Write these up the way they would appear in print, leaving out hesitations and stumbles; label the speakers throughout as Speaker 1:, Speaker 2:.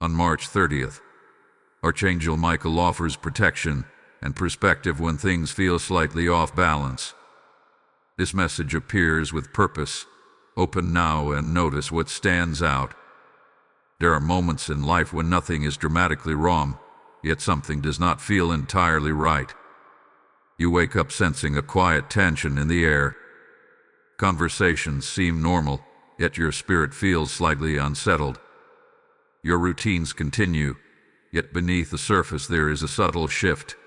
Speaker 1: On March 30th, Archangel Michael offers protection and perspective when things feel slightly off balance. This message appears with purpose. Open now and notice what stands out. There are moments in life when nothing is dramatically wrong, yet something does not feel entirely right. You wake up sensing a quiet tension in the air. Conversations seem normal, yet your spirit feels slightly unsettled. Your routines continue, yet beneath the surface there is a subtle shift,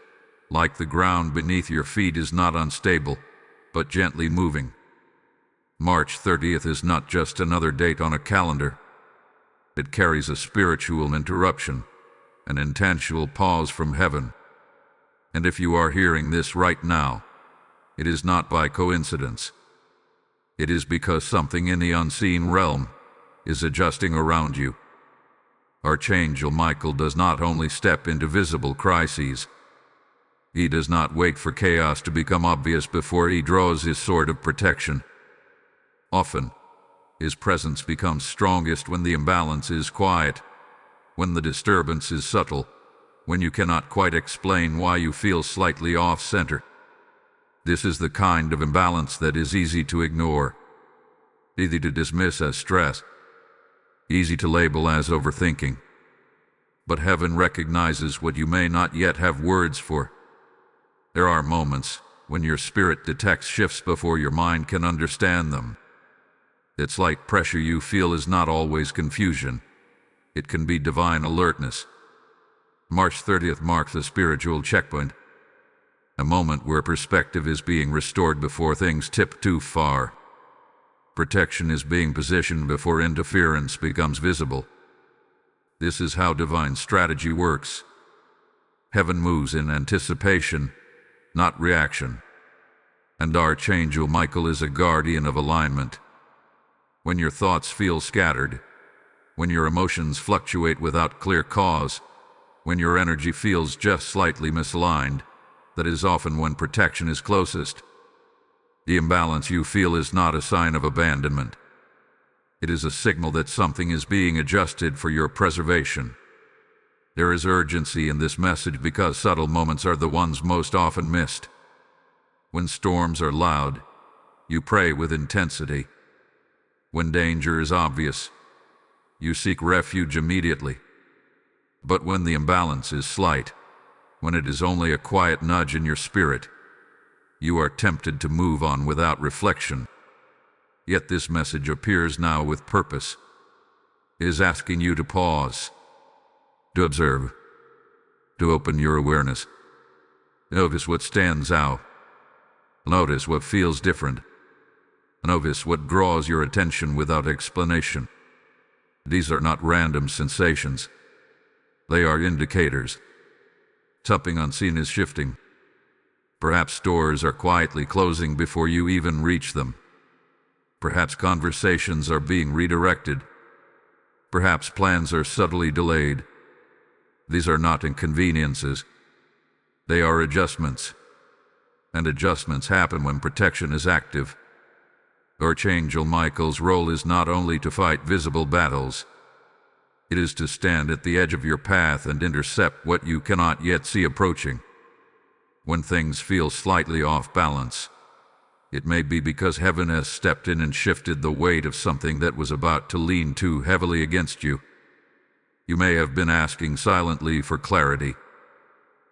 Speaker 1: like the ground beneath your feet is not unstable, but gently moving. March 30th is not just another date on a calendar. It carries a spiritual interruption, an intentional pause from heaven. And if you are hearing this right now, it is not by coincidence. It is because something in the unseen realm is adjusting around you. Archangel Michael does not only step into visible crises. He does not wait for chaos to become obvious before he draws his sword of protection. Often, his presence becomes strongest when the imbalance is quiet, when the disturbance is subtle, when you cannot quite explain why you feel slightly off-center. This is the kind of imbalance that is easy to ignore, easy to dismiss as stress, easy to label as overthinking. But heaven recognizes what you may not yet have words for. There are moments when your spirit detects shifts before your mind can understand them. That slight pressure you feel is not always confusion. It can be divine alertness. March 30th marks a spiritual checkpoint, a moment where perspective is being restored before things tip too far. Protection is being positioned before interference becomes visible. This is how divine strategy works. Heaven moves in anticipation, not reaction. And Archangel Michael is a guardian of alignment. When your thoughts feel scattered, when your emotions fluctuate without clear cause, when your energy feels just slightly misaligned, that is often when protection is closest. The imbalance you feel is not a sign of abandonment. It is a signal that something is being adjusted for your preservation. There is urgency in this message because subtle moments are the ones most often missed. When storms are loud, you pray with intensity. When danger is obvious, you seek refuge immediately. But when the imbalance is slight, when it is only a quiet nudge in your spirit, you are tempted to move on without reflection. Yet this message appears now with purpose. It is asking you to pause, to observe, to open your awareness. Notice what stands out. Notice what feels different. Notice what draws your attention without explanation. These are not random sensations. They are indicators. Something unseen is shifting. Perhaps doors are quietly closing before you even reach them. Perhaps conversations are being redirected. Perhaps plans are subtly delayed. These are not inconveniences. They are adjustments. And adjustments happen when protection is active. Archangel Michael's role is not only to fight visible battles. It is to stand at the edge of your path and intercept what you cannot yet see approaching. When things feel slightly off balance, it may be because heaven has stepped in and shifted the weight of something that was about to lean too heavily against you. You may have been asking silently for clarity.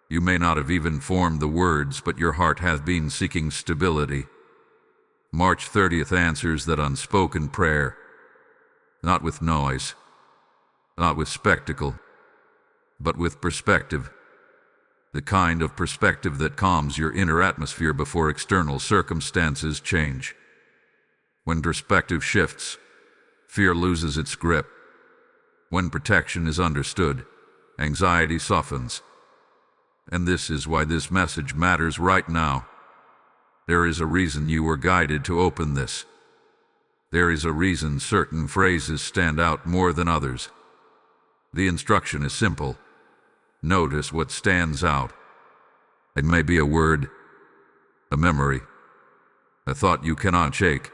Speaker 1: You may not have even formed the words, but your heart has been seeking stability. March 30th answers that unspoken prayer, not with noise, not with spectacle, but with perspective. The kind of perspective that calms your inner atmosphere before external circumstances change. When perspective shifts, fear loses its grip. When protection is understood, anxiety softens. And this is why this message matters right now. There is a reason you were guided to open this. There is a reason certain phrases stand out more than others. The instruction is simple. Notice what stands out. It may be a word, a memory, a thought you cannot shake.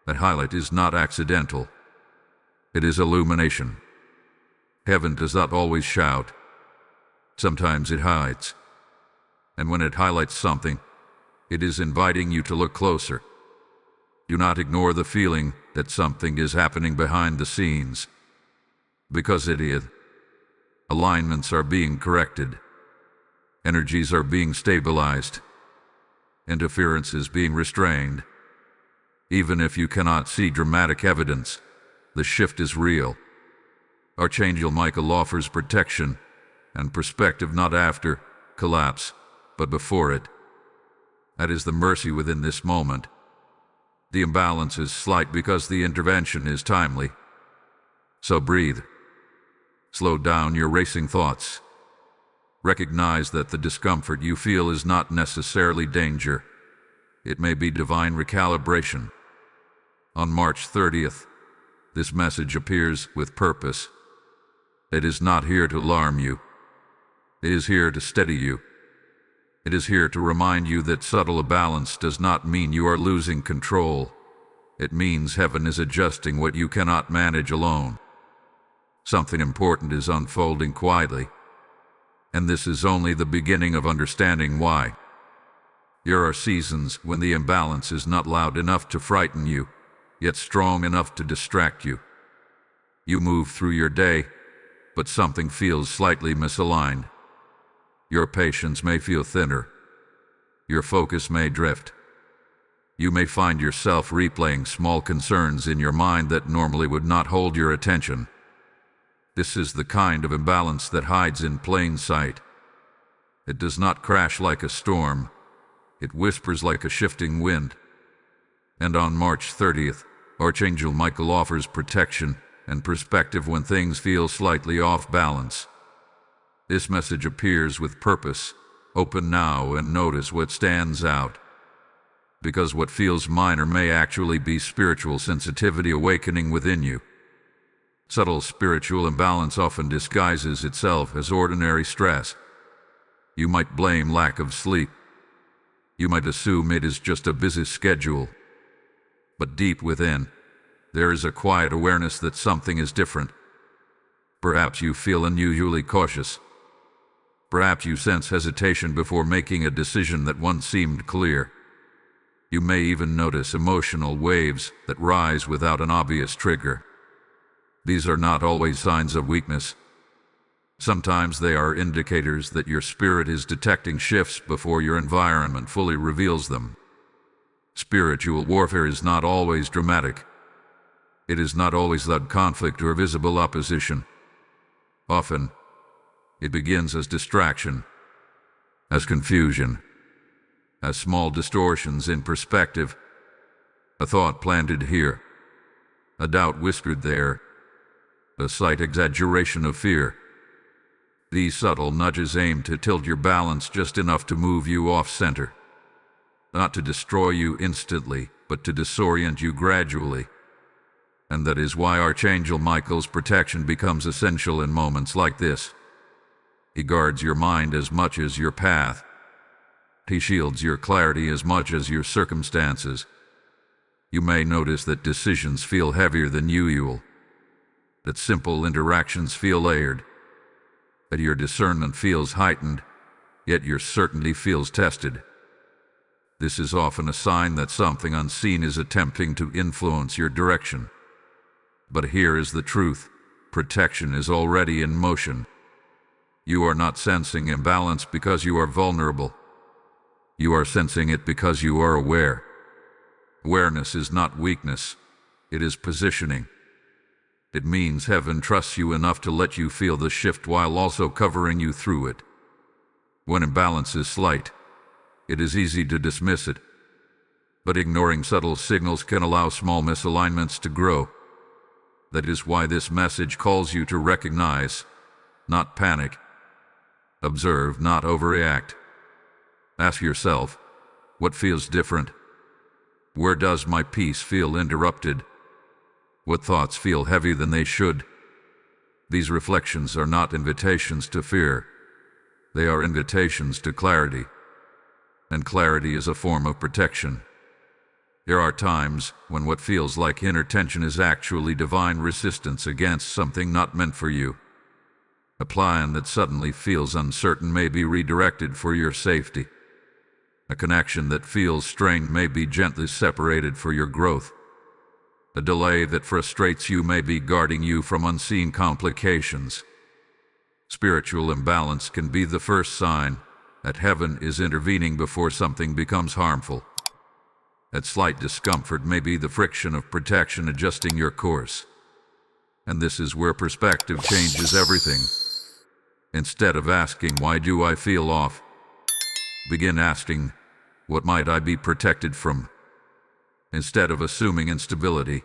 Speaker 1: That highlight is not accidental. It is illumination. Heaven does not always shout. Sometimes it hides. And when it highlights something, it is inviting you to look closer. Do not ignore the feeling that something is happening behind the scenes. Because it is. Alignments are being corrected. Energies are being stabilized. Interference is being restrained. Even if you cannot see dramatic evidence, the shift is real. Archangel Michael offers protection and perspective not after collapse, but before it. That is the mercy within this moment. The imbalance is slight because the intervention is timely. So breathe. Slow down your racing thoughts. Recognize that the discomfort you feel is not necessarily danger. It may be divine recalibration. On March 30th, this message appears with purpose. It is not here to alarm you. It is here to steady you. It is here to remind you that subtle imbalance does not mean you are losing control. It means heaven is adjusting what you cannot manage alone. Something important is unfolding quietly, and this is only the beginning of understanding why. There are seasons when the imbalance is not loud enough to frighten you, yet strong enough to distract you. You move through your day, but something feels slightly misaligned. Your patience may feel thinner. Your focus may drift. You may find yourself replaying small concerns in your mind that normally would not hold your attention. This is the kind of imbalance that hides in plain sight. It does not crash like a storm. It whispers like a shifting wind. And on March 30th, Archangel Michael offers protection and perspective when things feel slightly off balance. This message appears with purpose. Open now and notice what stands out. Because what feels minor may actually be spiritual sensitivity awakening within you. Subtle spiritual imbalance often disguises itself as ordinary stress. You might blame lack of sleep. You might assume it is just a busy schedule. But deep within, there is a quiet awareness that something is different. Perhaps you feel unusually cautious. Perhaps you sense hesitation before making a decision that once seemed clear. You may even notice emotional waves that rise without an obvious trigger. These are not always signs of weakness. Sometimes they are indicators that your spirit is detecting shifts before your environment fully reveals them. Spiritual warfare is not always dramatic. It is not always loud conflict or visible opposition. Often, it begins as distraction, as confusion, as small distortions in perspective, a thought planted here, a doubt whispered there, a slight exaggeration of fear. These subtle nudges aim to tilt your balance just enough to move you off-center, not to destroy you instantly, but to disorient you gradually. And that is why Archangel Michael's protection becomes essential in moments like this. He guards your mind as much as your path. He shields your clarity as much as your circumstances. You may notice that decisions feel heavier than usual, that simple interactions feel layered, that your discernment feels heightened, yet your certainty feels tested. This is often a sign that something unseen is attempting to influence your direction. But here is the truth. Protection is already in motion. You are not sensing imbalance because you are vulnerable. You are sensing it because you are aware. Awareness is not weakness. It is positioning. It means heaven trusts you enough to let you feel the shift while also covering you through it. When imbalance is slight, it is easy to dismiss it. But ignoring subtle signals can allow small misalignments to grow. That is why this message calls you to recognize, not panic. Observe, not overreact. Ask yourself, what feels different? Where does my peace feel interrupted? What thoughts feel heavier than they should? These reflections are not invitations to fear. They are invitations to clarity. And clarity is a form of protection. There are times when what feels like inner tension is actually divine resistance against something not meant for you. A plan that suddenly feels uncertain may be redirected for your safety. A connection that feels strained may be gently separated for your growth. A delay that frustrates you may be guarding you from unseen complications. Spiritual imbalance can be the first sign that heaven is intervening before something becomes harmful. That slight discomfort may be the friction of protection adjusting your course. And this is where perspective changes everything. Instead of asking, "Why do I feel off?" begin asking, "What might I be protected from?" Instead of assuming instability,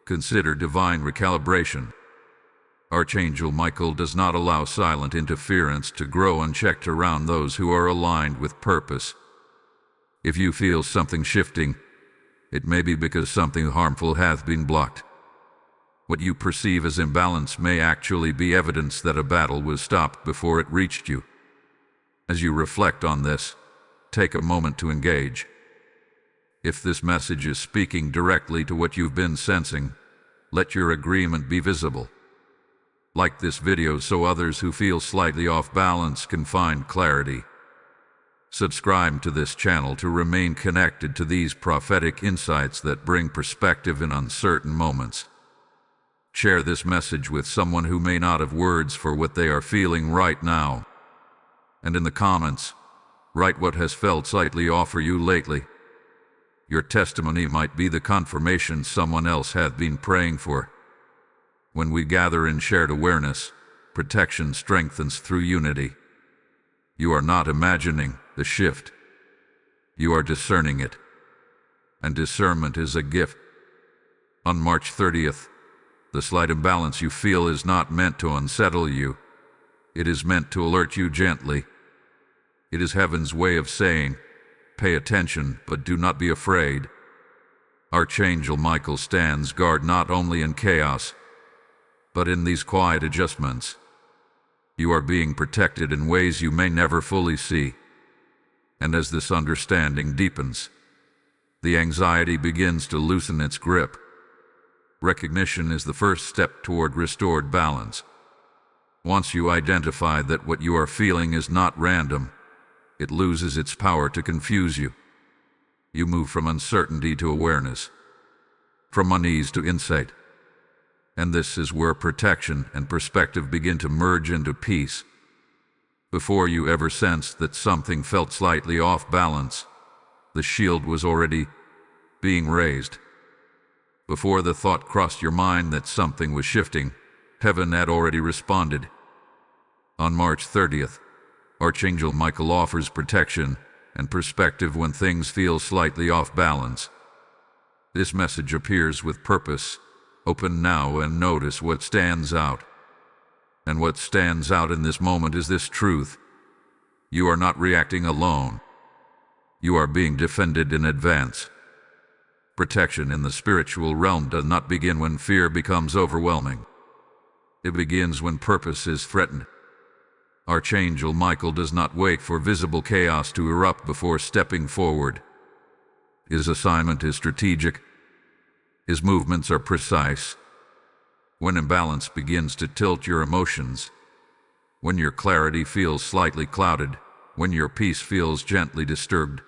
Speaker 1: consider divine recalibration. Archangel Michael does not allow silent interference to grow unchecked around those who are aligned with purpose. If you feel something shifting, it may be because something harmful has been blocked. What you perceive as imbalance may actually be evidence that a battle was stopped before it reached you. As you reflect on this, take a moment to engage. If this message is speaking directly to what you've been sensing, let your agreement be visible. Like this video so others who feel slightly off balance can find clarity. Subscribe to this channel to remain connected to these prophetic insights that bring perspective in uncertain moments. Share this message with someone who may not have words for what they are feeling right now. And in the comments, write what has felt slightly off for you lately. Your testimony might be the confirmation someone else had been praying for. When we gather in shared awareness, protection strengthens through unity. You are not imagining the shift. You are discerning it. And discernment is a gift. On March 30th, the slight imbalance you feel is not meant to unsettle you. It is meant to alert you gently. It is heaven's way of saying, "Pay attention, but do not be afraid." Archangel Michael stands guard not only in chaos, but in these quiet adjustments. You are being protected in ways you may never fully see. And as this understanding deepens, the anxiety begins to loosen its grip. Recognition is the first step toward restored balance. Once you identify that what you are feeling is not random, it loses its power to confuse you. You move from uncertainty to awareness, from unease to insight. And this is where protection and perspective begin to merge into peace. Before you ever sensed that something felt slightly off balance, the shield was already being raised. Before the thought crossed your mind that something was shifting, heaven had already responded. On March 30th, Archangel Michael offers protection and perspective when things feel slightly off balance. This message appears with purpose. Open now and notice what stands out. And what stands out in this moment is this truth. You are not reacting alone. You are being defended in advance. Protection in the spiritual realm does not begin when fear becomes overwhelming. It begins when purpose is threatened. Archangel Michael does not wait for visible chaos to erupt before stepping forward. His assignment is strategic. His movements are precise. When imbalance begins to tilt your emotions, when your clarity feels slightly clouded, when your peace feels gently disturbed,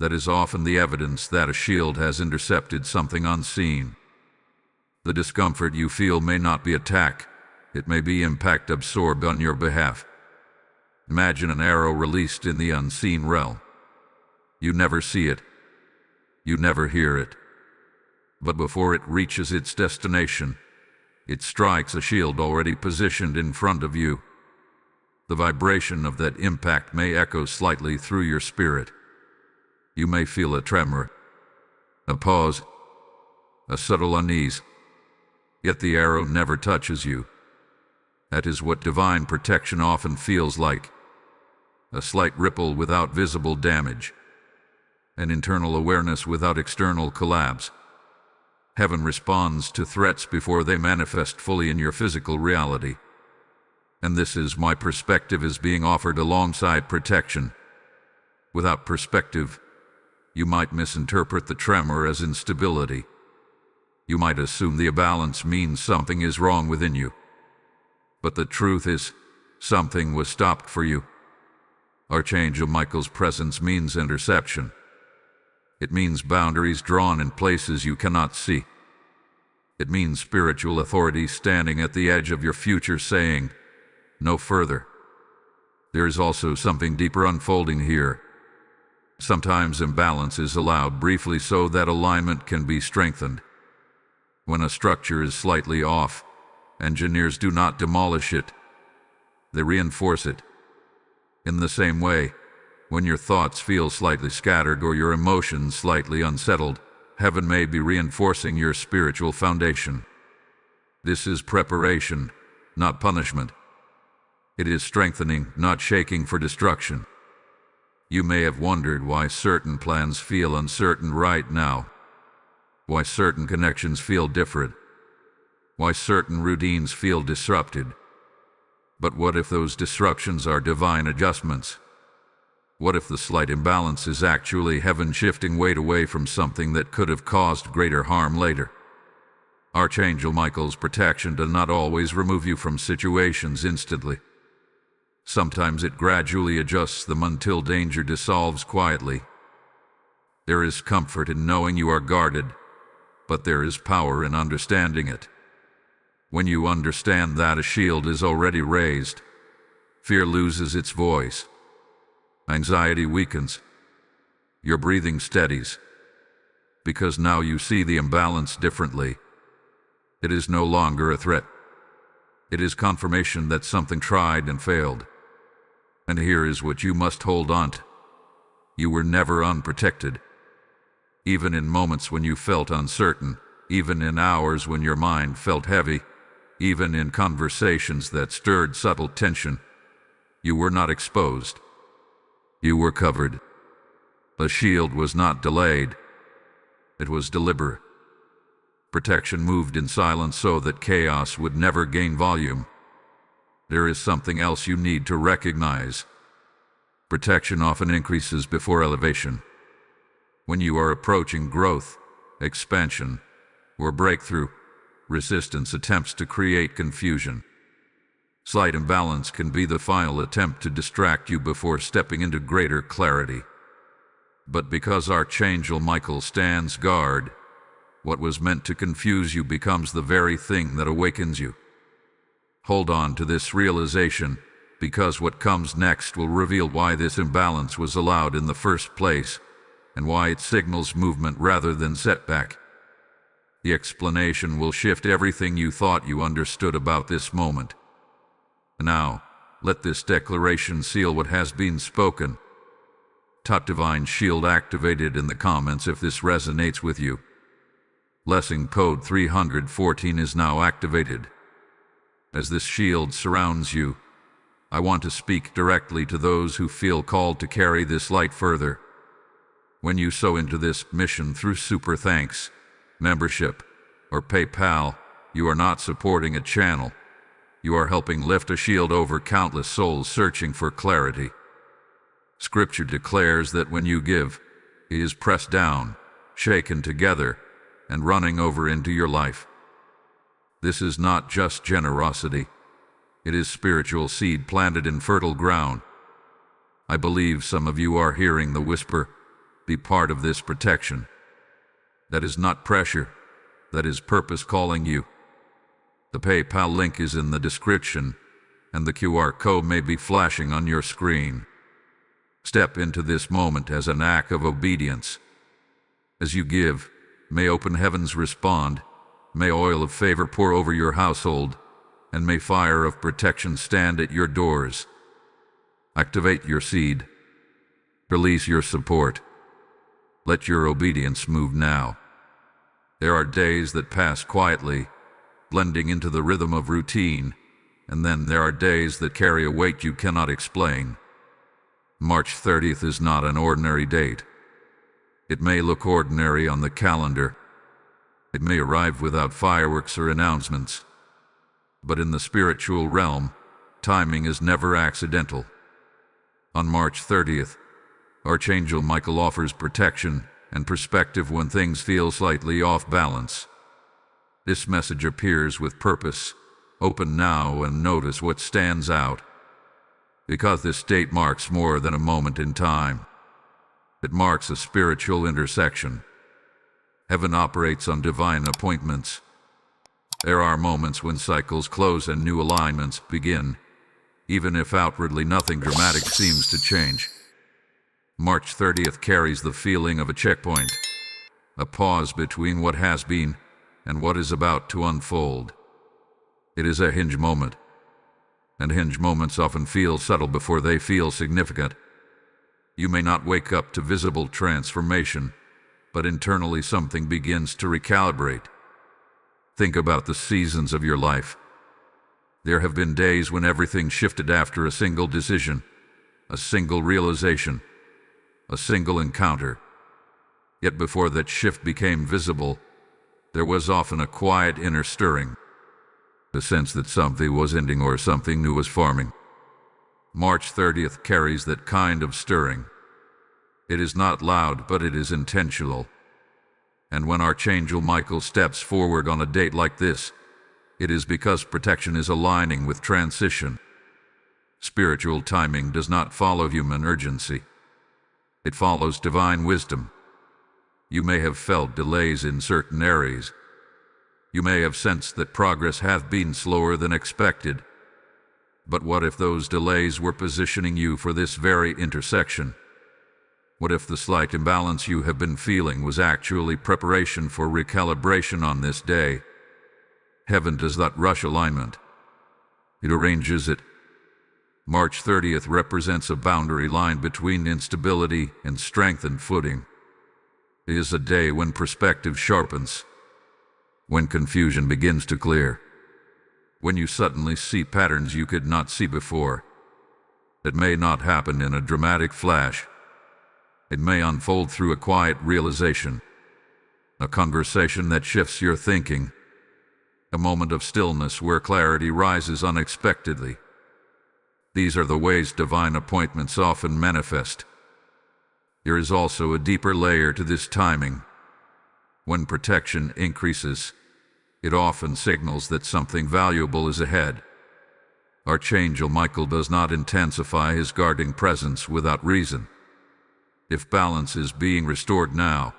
Speaker 1: that is often the evidence that a shield has intercepted something unseen. The discomfort you feel may not be attack, it may be impact absorbed on your behalf. Imagine an arrow released in the unseen realm. You never see it. You never hear it. But before it reaches its destination, it strikes a shield already positioned in front of you. The vibration of that impact may echo slightly through your spirit. You may feel a tremor, a pause, a subtle unease, yet the arrow never touches you. That is what divine protection often feels like. A slight ripple without visible damage. An internal awareness without external collapse. Heaven responds to threats before they manifest fully in your physical reality. And this is why perspective is being offered alongside protection. Without perspective, you might misinterpret the tremor as instability. You might assume the imbalance means something is wrong within you. But the truth is, Something was stopped for you. Archangel Michael's presence means interception. It means boundaries drawn in places you cannot see. It means spiritual authority standing at the edge of your future saying, "No further." There is also something deeper unfolding here. Sometimes imbalance is allowed briefly so that alignment can be strengthened. When a structure is slightly off, engineers do not demolish it. They reinforce it. In the same way, when your thoughts feel slightly scattered or your emotions slightly unsettled, heaven may be reinforcing your spiritual foundation. This is preparation, not punishment. It is strengthening, not shaking for destruction. You may have wondered why certain plans feel uncertain right now, why certain connections feel different, why certain routines feel disrupted. But what if those disruptions are divine adjustments? What if the slight imbalance is actually heaven shifting weight away from something that could have caused greater harm later? Archangel Michael's protection does not always remove you from situations instantly. Sometimes it gradually adjusts them until danger dissolves quietly. There is comfort in knowing you are guarded, but there is power in understanding it. When you understand that a shield is already raised, fear loses its voice. Anxiety weakens. Your breathing steadies. Because now you see the imbalance differently. It is no longer a threat. It is confirmation that something tried and failed. And here is what you must hold on to. You were never unprotected. Even in moments when you felt uncertain, even in hours when your mind felt heavy, even in conversations that stirred subtle tension, you were not exposed. You were covered. The shield was not delayed. It was deliberate. Protection moved in silence so that chaos would never gain volume. There is something else you need to recognize. Protection often increases before elevation. When you are approaching growth, expansion, or breakthrough, resistance attempts to create confusion. Slight imbalance can be the final attempt to distract you before stepping into greater clarity. But because Archangel Michael stands guard, what was meant to confuse you becomes the very thing that awakens you. Hold on to this realization, because what comes next will reveal why this imbalance was allowed in the first place, and why it signals movement rather than setback. The explanation will shift everything you thought you understood about this moment. Now, let this declaration seal what has been spoken. Top Divine Shield activated in the comments if this resonates with you. Blessing code 314 is now activated. As this shield surrounds you, I want to speak directly to those who feel called to carry this light further. When you sow into this mission through Super Thanks, membership, or PayPal, you are not supporting a channel. You are helping lift a shield over countless souls searching for clarity. Scripture declares that when you give, it is pressed down, shaken together, and running over into your life. This is not just generosity. It is spiritual seed planted in fertile ground. I believe some of you are hearing the whisper, "Be part of this protection." That is not pressure. That is purpose calling you. The PayPal link is in the description, and the QR code may be flashing on your screen. Step into this moment as an act of obedience. As you give, may open heavens respond, may oil of favor pour over your household, and may fire of protection stand at your doors. Activate your seed. Release your support. Let your obedience move now. There are days that pass quietly, blending into the rhythm of routine, and then there are days that carry a weight you cannot explain. March 30th is not an ordinary date. It may look ordinary on the calendar. It may arrive without fireworks or announcements. But in the spiritual realm, timing is never accidental. On March 30th, Archangel Michael offers protection and perspective when things feel slightly off balance. This message appears with purpose. Open now and notice what stands out. because this state marks more than a moment in time. It marks a spiritual intersection. Heaven operates on divine appointments. There are moments when cycles close and new alignments begin, even if outwardly nothing dramatic seems to change. March 30th carries the feeling of a checkpoint, a pause between what has been and what is about to unfold. It is a hinge moment, and hinge moments often feel subtle before they feel significant. You may not wake up to visible transformation, but internally something begins to recalibrate. Think about the seasons of your life. There have been days when everything shifted after a single decision, a single realization, a single encounter. Yet before that shift became visible, there was often a quiet inner stirring, the sense that something was ending or something new was forming. March 30th carries that kind of stirring. It is not loud, but it is intentional. And when Archangel Michael steps forward on a date like this, it is because protection is aligning with transition. Spiritual timing does not follow human urgency. It follows divine wisdom. You may have felt delays in certain areas. You may have sensed that progress hath been slower than expected. But what if those delays were positioning you for this very intersection? What if the slight imbalance you have been feeling was actually preparation for recalibration on this day? Heaven does not rush alignment. It arranges it. March 30th represents a boundary line between instability and strengthened footing. It is a day when perspective sharpens, when confusion begins to clear, when you suddenly see patterns you could not see before. It may not happen in a dramatic flash. It may unfold through a quiet realization, a conversation that shifts your thinking, a moment of stillness where clarity rises unexpectedly. These are the ways divine appointments often manifest. There is also a deeper layer to this timing. When protection increases, it often signals that something valuable is ahead. Archangel Michael does not intensify his guarding presence without reason. If balance is being restored now,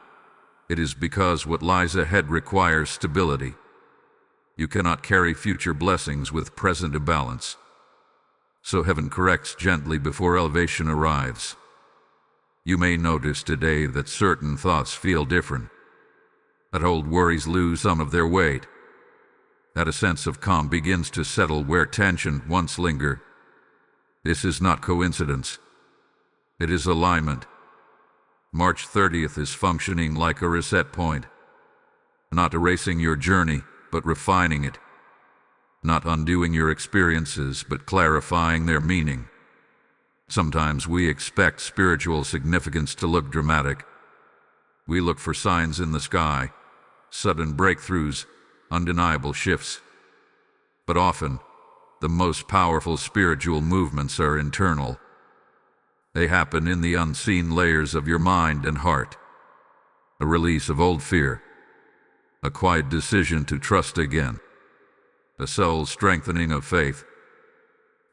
Speaker 1: it is because what lies ahead requires stability. You cannot carry future blessings with present imbalance. So heaven corrects gently before elevation arrives. You may notice today that certain thoughts feel different, that old worries lose some of their weight, that a sense of calm begins to settle where tension once lingered. This is not coincidence. It is alignment. March 30th is functioning like a reset point, not erasing your journey, but refining it, not undoing your experiences, but clarifying their meaning. Sometimes we expect spiritual significance to look dramatic. We look for signs in the sky, sudden breakthroughs, undeniable shifts. But often, the most powerful spiritual movements are internal. They happen in the unseen layers of your mind and heart. A release of old fear, a quiet decision to trust again, a soul strengthening of faith.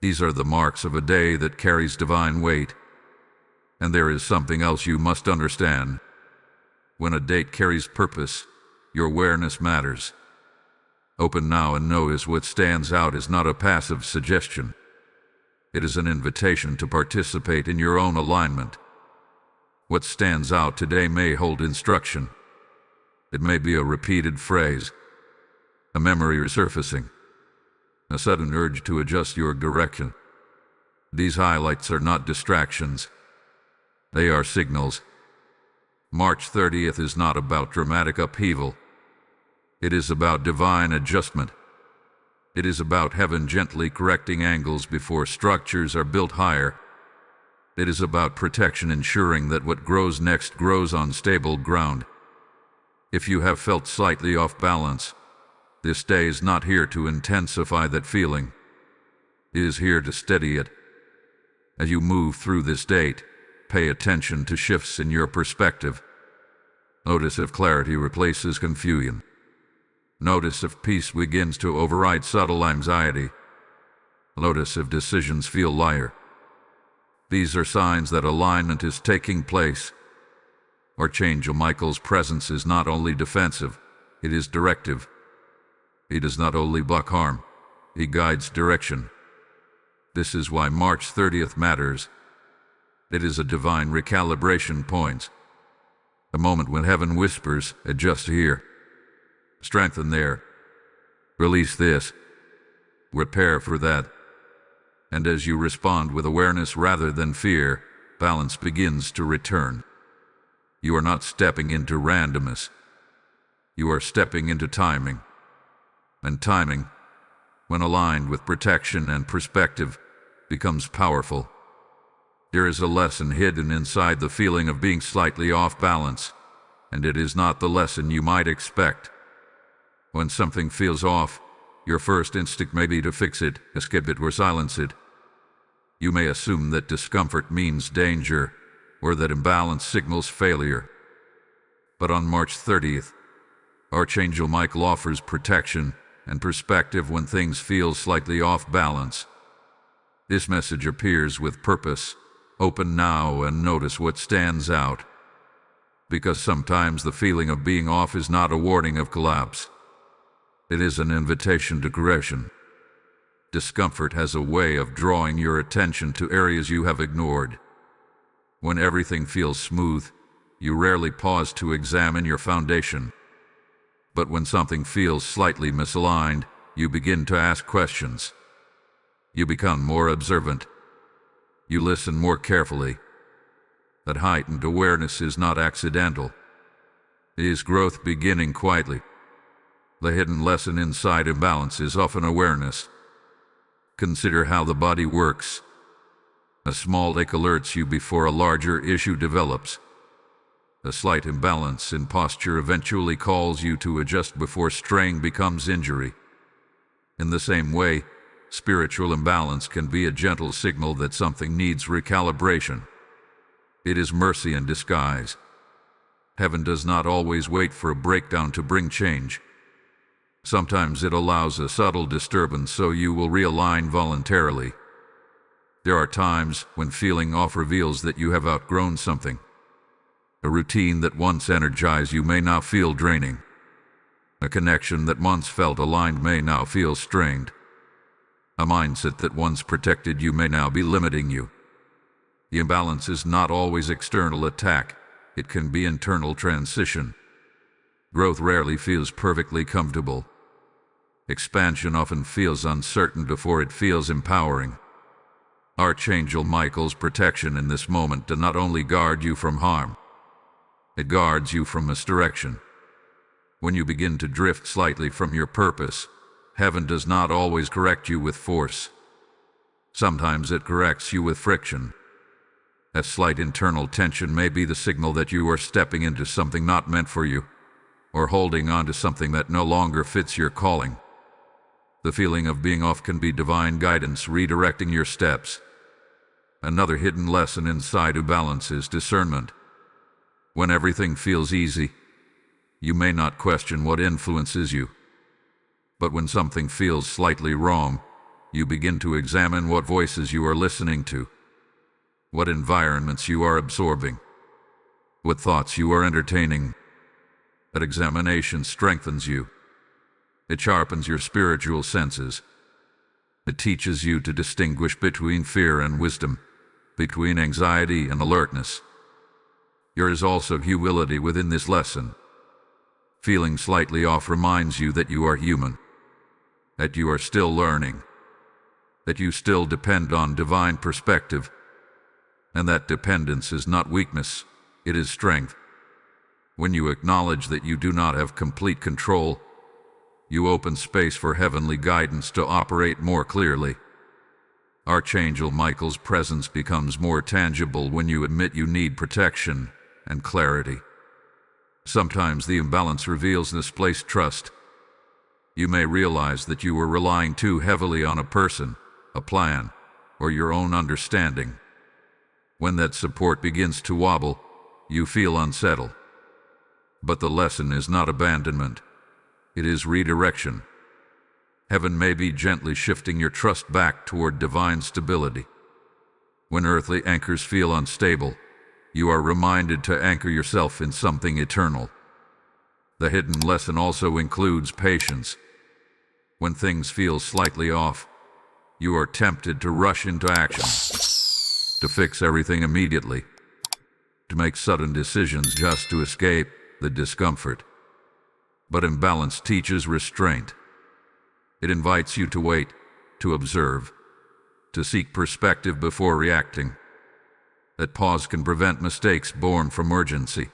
Speaker 1: These are the marks of a day that carries divine weight. And there is something else you must understand. When a date carries purpose, your awareness matters. Open now and notice what stands out is not a passive suggestion. It is an invitation to participate in your own alignment. What stands out today may hold instruction. It may be a repeated phrase, a memory resurfacing, a sudden urge to adjust your direction. These highlights are not distractions. They are signals. March 30th is not about dramatic upheaval. It is about divine adjustment. It is about heaven gently correcting angles before structures are built higher. It is about protection ensuring that what grows next grows on stable ground. If you have felt slightly off balance, this day is not here to intensify that feeling. It is here to steady it. As you move through this date, pay attention to shifts in your perspective. Notice if clarity replaces confusion. Notice if peace begins to override subtle anxiety. Notice if decisions feel lighter. These are signs that alignment is taking place. Archangel Michael's presence is not only defensive, it is directive. He does not only block harm, he guides direction. This is why March 30th matters. It is a divine recalibration point. A moment when heaven whispers, adjust here, strengthen there, release this, repair for that. And as you respond with awareness rather than fear, balance begins to return. You are not stepping into randomness. You are stepping into timing. And timing, when aligned with protection and perspective, becomes powerful. There is a lesson hidden inside the feeling of being slightly off balance, and it is not the lesson you might expect. When something feels off, your first instinct may be to fix it, escape it, or silence it. You may assume that discomfort means danger, or that imbalance signals failure. But on March 30th, Archangel Michael offers protection and perspective when things feel slightly off balance. This message appears with purpose. Open now and notice what stands out. Because sometimes the feeling of being off is not a warning of collapse. It is an invitation to correction. Discomfort has a way of drawing your attention to areas you have ignored. When everything feels smooth, you rarely pause to examine your foundation. But when something feels slightly misaligned, you begin to ask questions. You become more observant. You listen more carefully. That heightened awareness is not accidental. It is growth beginning quietly. The hidden lesson inside imbalance is often awareness. Consider how the body works. A small ache alerts you before a larger issue develops. A slight imbalance in posture eventually calls you to adjust before strain becomes injury. In the same way, spiritual imbalance can be a gentle signal that something needs recalibration. It is mercy in disguise. Heaven does not always wait for a breakdown to bring change. Sometimes it allows a subtle disturbance so you will realign voluntarily. There are times when feeling off reveals that you have outgrown something. A routine that once energized you may now feel draining. A connection that once felt aligned may now feel strained. A mindset that once protected you may now be limiting you. The imbalance is not always external attack. It can be internal transition. Growth rarely feels perfectly comfortable. Expansion often feels uncertain before it feels empowering. Archangel Michael's protection in this moment does not only guard you from harm, it guards you from misdirection. When you begin to drift slightly from your purpose, heaven does not always correct you with force. Sometimes it corrects you with friction. A slight internal tension may be the signal that you are stepping into something not meant for you, or holding on to something that no longer fits your calling. The feeling of being off can be divine guidance redirecting your steps. Another hidden lesson inside imbalance is discernment. When everything feels easy, you may not question what influences you. But when something feels slightly wrong, you begin to examine what voices you are listening to, what environments you are absorbing, what thoughts you are entertaining. That examination strengthens you. It sharpens your spiritual senses. It teaches you to distinguish between fear and wisdom, between anxiety and alertness. There is also humility within this lesson. Feeling slightly off reminds you that you are human, that you are still learning, that you still depend on divine perspective, and that dependence is not weakness, it is strength. When you acknowledge that you do not have complete control, you open space for heavenly guidance to operate more clearly. Archangel Michael's presence becomes more tangible when you admit you need protection and clarity. Sometimes the imbalance reveals misplaced trust. You may realize that you were relying too heavily on a person, a plan, or your own understanding. When that support begins to wobble, you feel unsettled. But the lesson is not abandonment. It is redirection. Heaven may be gently shifting your trust back toward divine stability. When earthly anchors feel unstable, you are reminded to anchor yourself in something eternal. The hidden lesson also includes patience. When things feel slightly off, you are tempted to rush into action, to fix everything immediately, to make sudden decisions just to escape the discomfort. But imbalance teaches restraint. It invites you to wait, to observe, to seek perspective before reacting. That pause can prevent mistakes born from urgency.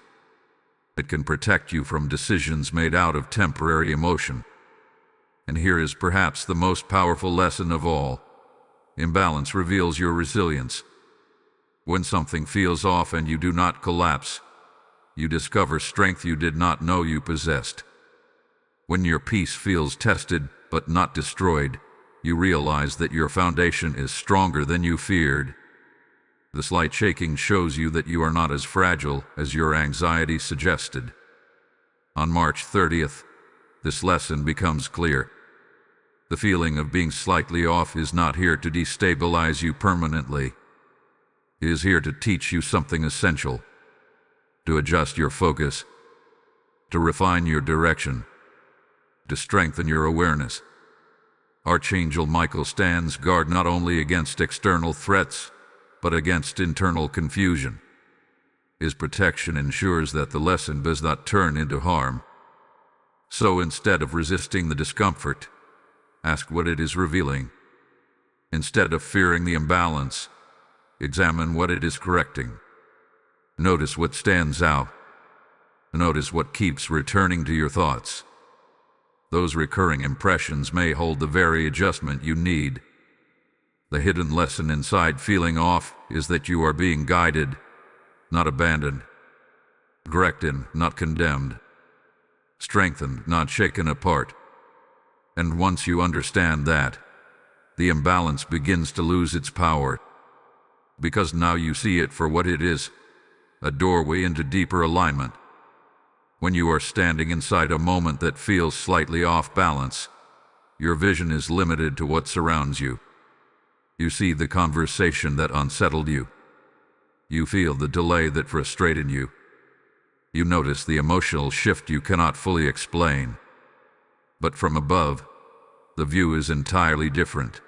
Speaker 1: It can protect you from decisions made out of temporary emotion. And here is perhaps the most powerful lesson of all. Imbalance reveals your resilience. When something feels off and you do not collapse, you discover strength you did not know you possessed. When your peace feels tested but not destroyed, you realize that your foundation is stronger than you feared. The slight shaking shows you that you are not as fragile as your anxiety suggested. On March 30th, this lesson becomes clear. The feeling of being slightly off is not here to destabilize you permanently. It is here to teach you something essential, to adjust your focus, to refine your direction, to strengthen your awareness. Archangel Michael stands guard not only against external threats, but against internal confusion. His protection ensures that the lesson does not turn into harm. So instead of resisting the discomfort, ask what it is revealing. Instead of fearing the imbalance, examine what it is correcting. Notice what stands out. Notice what keeps returning to your thoughts. Those recurring impressions may hold the very adjustment you need. The hidden lesson inside feeling off is that you are being guided, not abandoned, corrected, not condemned, strengthened, not shaken apart. And once you understand that, the imbalance begins to lose its power, because now you see it for what it is, a doorway into deeper alignment. When you are standing inside a moment that feels slightly off balance, your vision is limited to what surrounds you. You see the conversation that unsettled you. You feel the delay that frustrated you. You notice the emotional shift you cannot fully explain. But from above, the view is entirely different.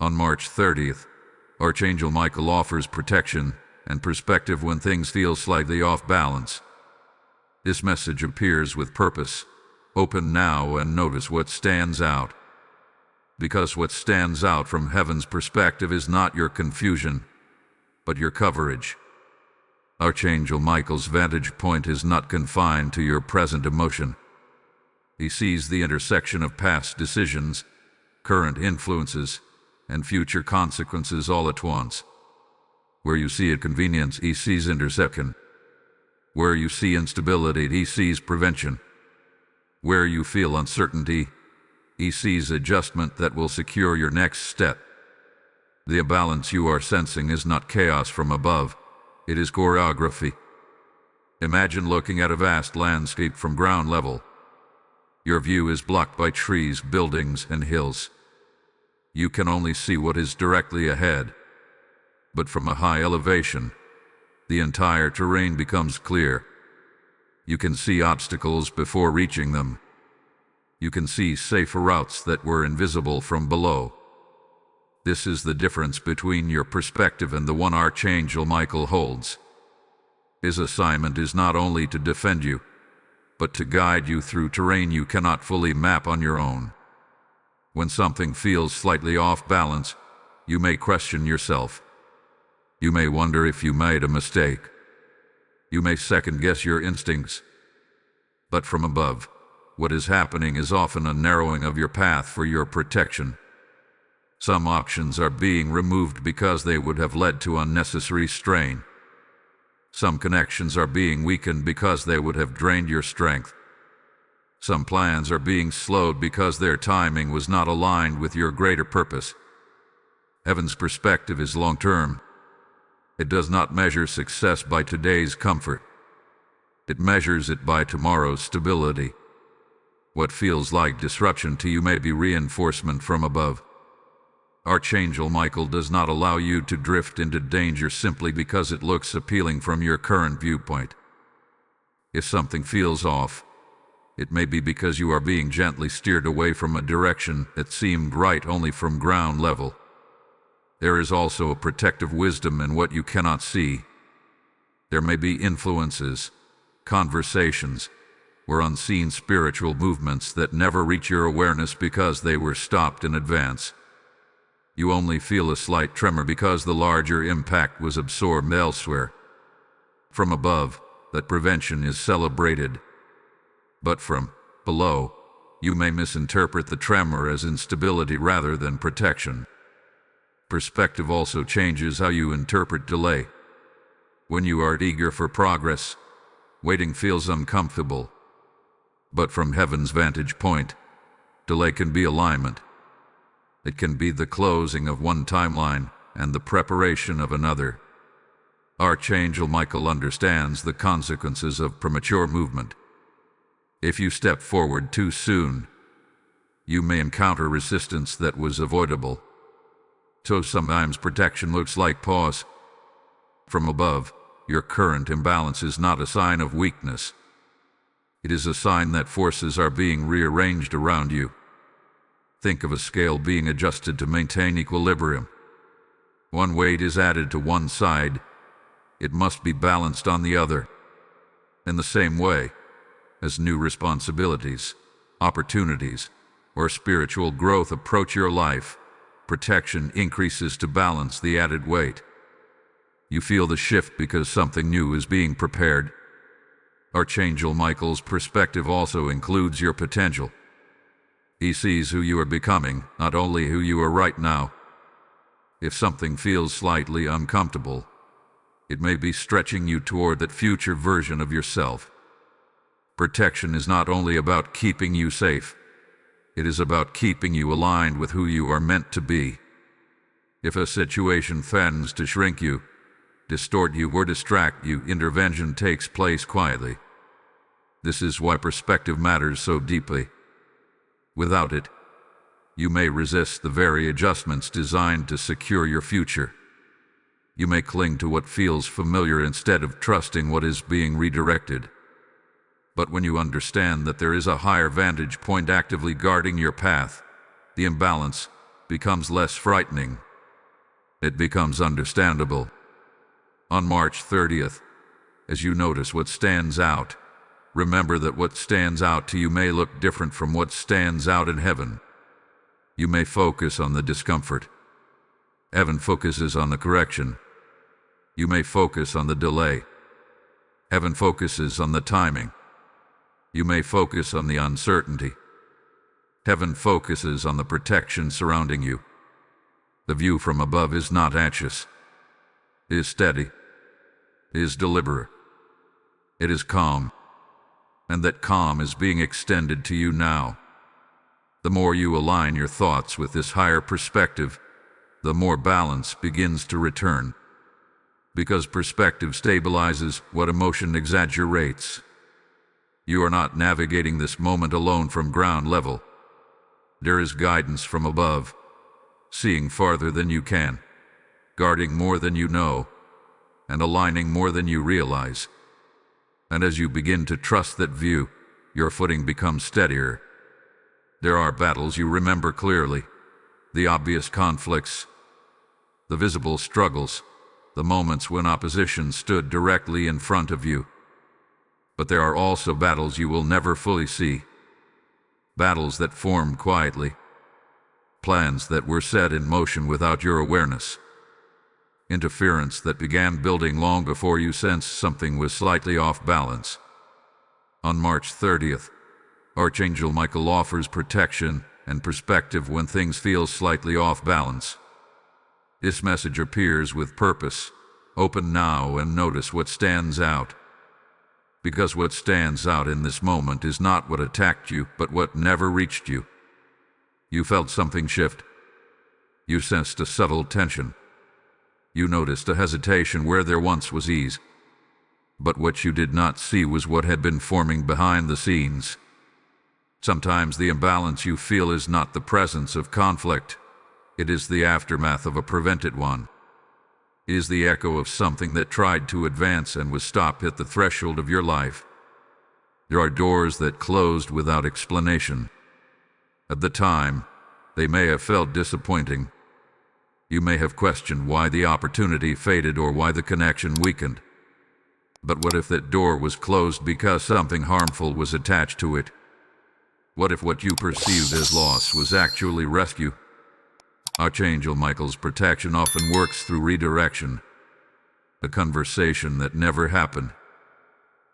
Speaker 1: On March 30th, Archangel Michael offers protection and perspective when things feel slightly off balance. This message appears with purpose. Open now and notice what stands out. Because what stands out from heaven's perspective is not your confusion, but your coverage. Archangel Michael's vantage point is not confined to your present emotion. He sees the intersection of past decisions, current influences, and future consequences all at once. Where you see inconvenience, he sees interception. Where you see instability, he sees prevention. Where you feel uncertainty, he sees adjustment that will secure your next step. The imbalance you are sensing is not chaos from above, it is choreography. Imagine looking at a vast landscape from ground level. Your view is blocked by trees, buildings, and hills. You can only see what is directly ahead. But from a high elevation, the entire terrain becomes clear. You can see obstacles before reaching them. You can see safer routes that were invisible from below. This is the difference between your perspective and the one Archangel Michael holds. His assignment is not only to defend you, but to guide you through terrain you cannot fully map on your own. When something feels slightly off balance, you may question yourself. You may wonder if you made a mistake. You may second-guess your instincts. But from above, what is happening is often a narrowing of your path for your protection. Some options are being removed because they would have led to unnecessary strain. Some connections are being weakened because they would have drained your strength. Some plans are being slowed because their timing was not aligned with your greater purpose. Heaven's perspective is long-term. It does not measure success by today's comfort. It measures it by tomorrow's stability. What feels like disruption to you may be reinforcement from above. Archangel Michael does not allow you to drift into danger simply because it looks appealing from your current viewpoint. If something feels off, it may be because you are being gently steered away from a direction that seemed right only from ground level. There is also a protective wisdom in what you cannot see. There may be influences, conversations, or unseen spiritual movements that never reach your awareness because they were stopped in advance. You only feel a slight tremor because the larger impact was absorbed elsewhere. From above, that prevention is celebrated. But from below, you may misinterpret the tremor as instability rather than protection. Perspective also changes how you interpret delay. When you are eager for progress, waiting feels uncomfortable. But from heaven's vantage point, delay can be alignment. It can be the closing of one timeline and the preparation of another. Archangel Michael understands the consequences of premature movement. If you step forward too soon, you may encounter resistance that was avoidable. So sometimes protection looks like pause. From above, your current imbalance is not a sign of weakness. It is a sign that forces are being rearranged around you. Think of a scale being adjusted to maintain equilibrium. One weight is added to one side. It must be balanced on the other. In the same way, as new responsibilities, opportunities, or spiritual growth approach your life, protection increases to balance the added weight. You feel the shift because something new is being prepared. Archangel Michael's perspective also includes your potential. He sees who you are becoming, not only who you are right now. If something feels slightly uncomfortable, it may be stretching you toward that future version of yourself. Protection is not only about keeping you safe, it is about keeping you aligned with who you are meant to be. If a situation threatens to shrink you, distort you, or distract you, intervention takes place quietly. This is why perspective matters so deeply. Without it, you may resist the very adjustments designed to secure your future. You may cling to what feels familiar instead of trusting what is being redirected. But when you understand that there is a higher vantage point actively guarding your path, the imbalance becomes less frightening. It becomes understandable. On March 30th, as you notice what stands out, remember that what stands out to you may look different from what stands out in heaven. You may focus on the discomfort. Heaven focuses on the correction. You may focus on the delay. Heaven focuses on the timing. You may focus on the uncertainty. Heaven focuses on the protection surrounding you. The view from above is not anxious. It is steady. It is deliberate. It is calm. And that calm is being extended to you now. The more you align your thoughts with this higher perspective, the more balance begins to return. Because perspective stabilizes what emotion exaggerates. You are not navigating this moment alone from ground level. There is guidance from above, seeing farther than you can, guarding more than you know, and aligning more than you realize. And as you begin to trust that view, your footing becomes steadier. There are battles you remember clearly, the obvious conflicts, the visible struggles, the moments when opposition stood directly in front of you. But there are also battles you will never fully see, battles that formed quietly, plans that were set in motion without your awareness, interference that began building long before you sensed something was slightly off balance. On March 30th, Archangel Michael offers protection and perspective when things feel slightly off balance. This message appears with purpose. Open now and notice what stands out. Because what stands out in this moment is not what attacked you, but what never reached you. You felt something shift. You sensed a subtle tension. You noticed a hesitation where there once was ease. But what you did not see was what had been forming behind the scenes. Sometimes the imbalance you feel is not the presence of conflict. It is the aftermath of a prevented one. It is the echo of something that tried to advance and was stopped at the threshold of your life. There are doors that closed without explanation. At the time, they may have felt disappointing. You may have questioned why the opportunity faded or why the connection weakened. But what if that door was closed because something harmful was attached to it? What if what you perceived as loss was actually rescue? Archangel Michael's protection often works through redirection. A conversation that never happened.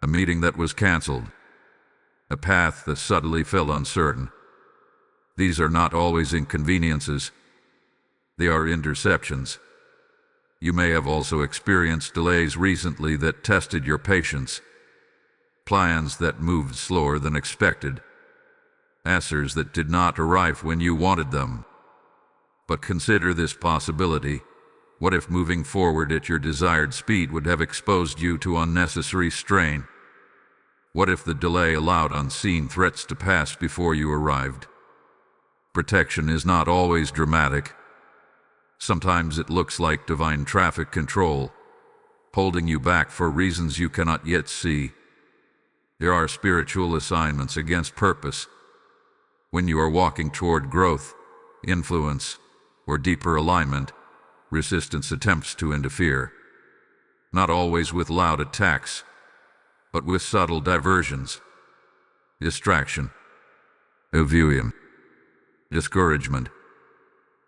Speaker 1: A meeting that was canceled. A path that suddenly felt uncertain. These are not always inconveniences. They are interceptions. You may have also experienced delays recently that tested your patience. Plans that moved slower than expected. Answers that did not arrive when you wanted them. But consider this possibility. What if moving forward at your desired speed would have exposed you to unnecessary strain? What if the delay allowed unseen threats to pass before you arrived? Protection is not always dramatic. Sometimes it looks like divine traffic control, holding you back for reasons you cannot yet see. There are spiritual assignments against purpose. When you are walking toward growth, influence, or deeper alignment, resistance attempts to interfere. Not always with loud attacks, but with subtle diversions. Distraction. Evasion. Discouragement.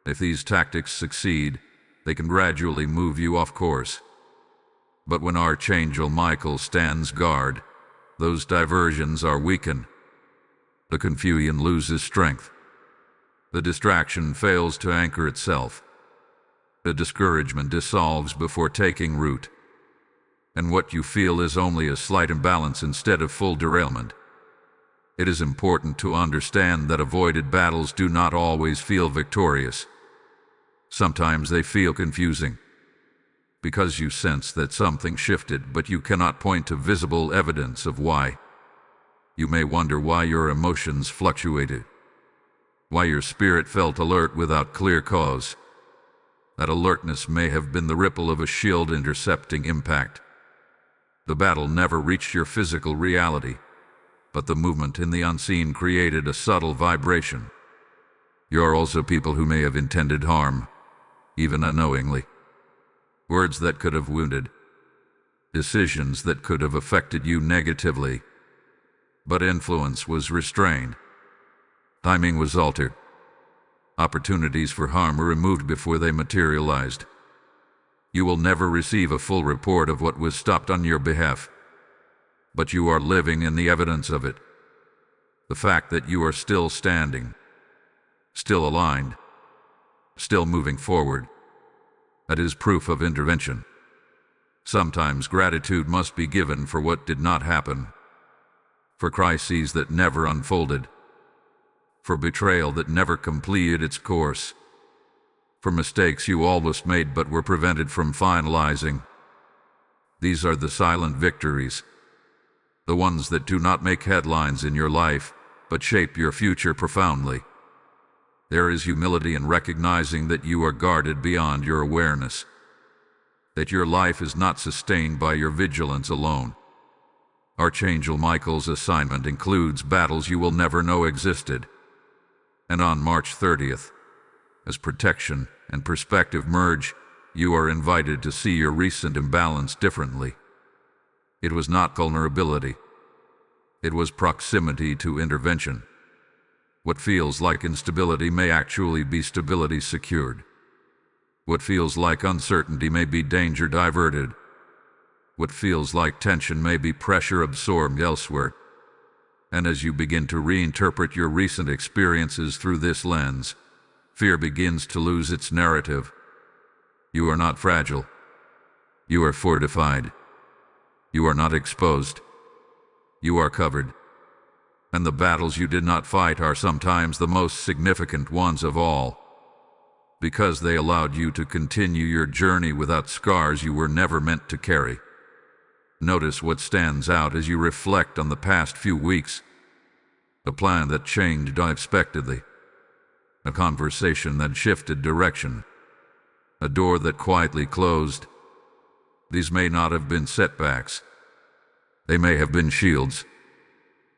Speaker 1: If these tactics succeed, they can gradually move you off course. But when Archangel Michael stands guard, those diversions are weakened. The confusion loses strength. The distraction fails to anchor itself. The discouragement dissolves before taking root. And what you feel is only a slight imbalance instead of full derailment. It is important to understand that avoided battles do not always feel victorious. Sometimes they feel confusing. Because you sense that something shifted, but you cannot point to visible evidence of why. You may wonder why your emotions fluctuated. Why your spirit felt alert without clear cause. That alertness may have been the ripple of a shield intercepting impact. The battle never reached your physical reality, but the movement in the unseen created a subtle vibration. You are also people who may have intended harm, even unknowingly. Words that could have wounded. Decisions that could have affected you negatively. But influence was restrained. Timing was altered. Opportunities for harm were removed before they materialized. You will never receive a full report of what was stopped on your behalf. But you are living in the evidence of it. The fact that you are still standing, still aligned, still moving forward. That is proof of intervention. Sometimes gratitude must be given for what did not happen, for crises that never unfolded, for betrayal that never completed its course, for mistakes you almost made but were prevented from finalizing. These are the silent victories, the ones that do not make headlines in your life, but shape your future profoundly. There is humility in recognizing that you are guarded beyond your awareness, that your life is not sustained by your vigilance alone. Archangel Michael's assignment includes battles you will never know existed. And on March 30th, as protection and perspective merge, you are invited to see your recent imbalance differently. It was not vulnerability. It was proximity to intervention. What feels like instability may actually be stability secured. What feels like uncertainty may be danger diverted. What feels like tension may be pressure absorbed elsewhere. And as you begin to reinterpret your recent experiences through this lens, fear begins to lose its narrative. You are not fragile. You are fortified. You are not exposed. You are covered. And the battles you did not fight are sometimes the most significant ones of all, because they allowed you to continue your journey without scars you were never meant to carry. Notice what stands out as you reflect on the past few weeks. A plan that changed unexpectedly. a conversation that shifted direction, a door that quietly closed. These may not have been setbacks. They may have been shields.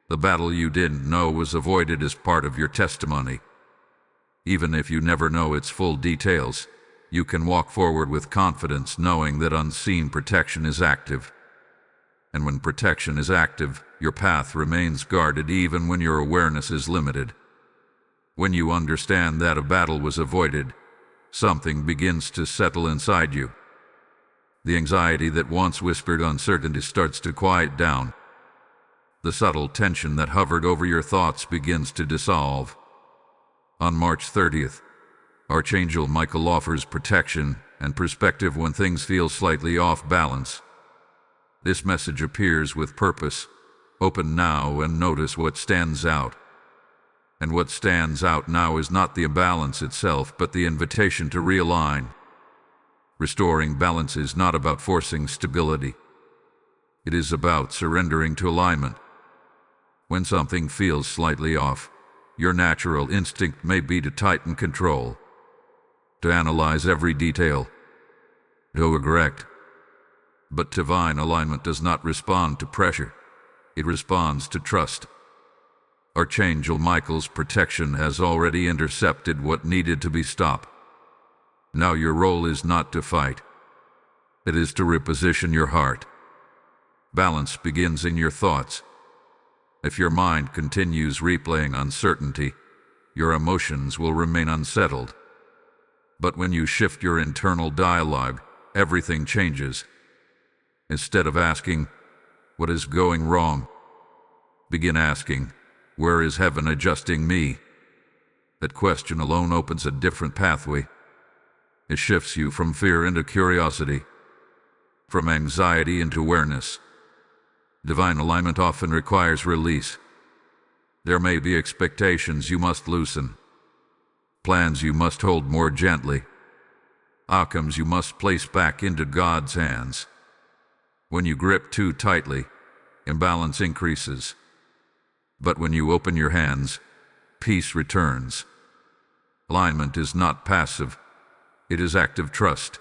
Speaker 1: The battle you didn't know was avoided as part of your testimony. Even if you never know its full details, you can walk forward with confidence knowing that unseen protection is active. And when protection is active, your path remains guarded even when your awareness is limited. When you understand that a battle was avoided, something begins to settle inside you. The anxiety that once whispered uncertainty starts to quiet down. The subtle tension that hovered over your thoughts begins to dissolve. On March 30th, Archangel Michael offers protection and perspective when things feel slightly off balance. This message appears with purpose. Open now and notice what stands out. And what stands out now is not the imbalance itself, but the invitation to realign. Restoring balance is not about forcing stability. It is about surrendering to alignment. When something feels slightly off, your natural instinct may be to tighten control, to analyze every detail, to overcorrect. But divine alignment does not respond to pressure. It responds to trust. Archangel Michael's protection has already intercepted what needed to be stopped. Now your role is not to fight. It is to reposition your heart. Balance begins in your thoughts. If your mind continues replaying uncertainty, your emotions will remain unsettled. But when you shift your internal dialogue, everything changes. Instead of asking, "What is going wrong?" begin asking, "Where is heaven adjusting me?" That question alone opens a different pathway. It shifts you from fear into curiosity, from anxiety into awareness. Divine alignment often requires release. There may be expectations you must loosen, plans you must hold more gently, outcomes you must place back into God's hands. When you grip too tightly, imbalance increases. But when you open your hands, peace returns. Alignment is not passive. It is active trust.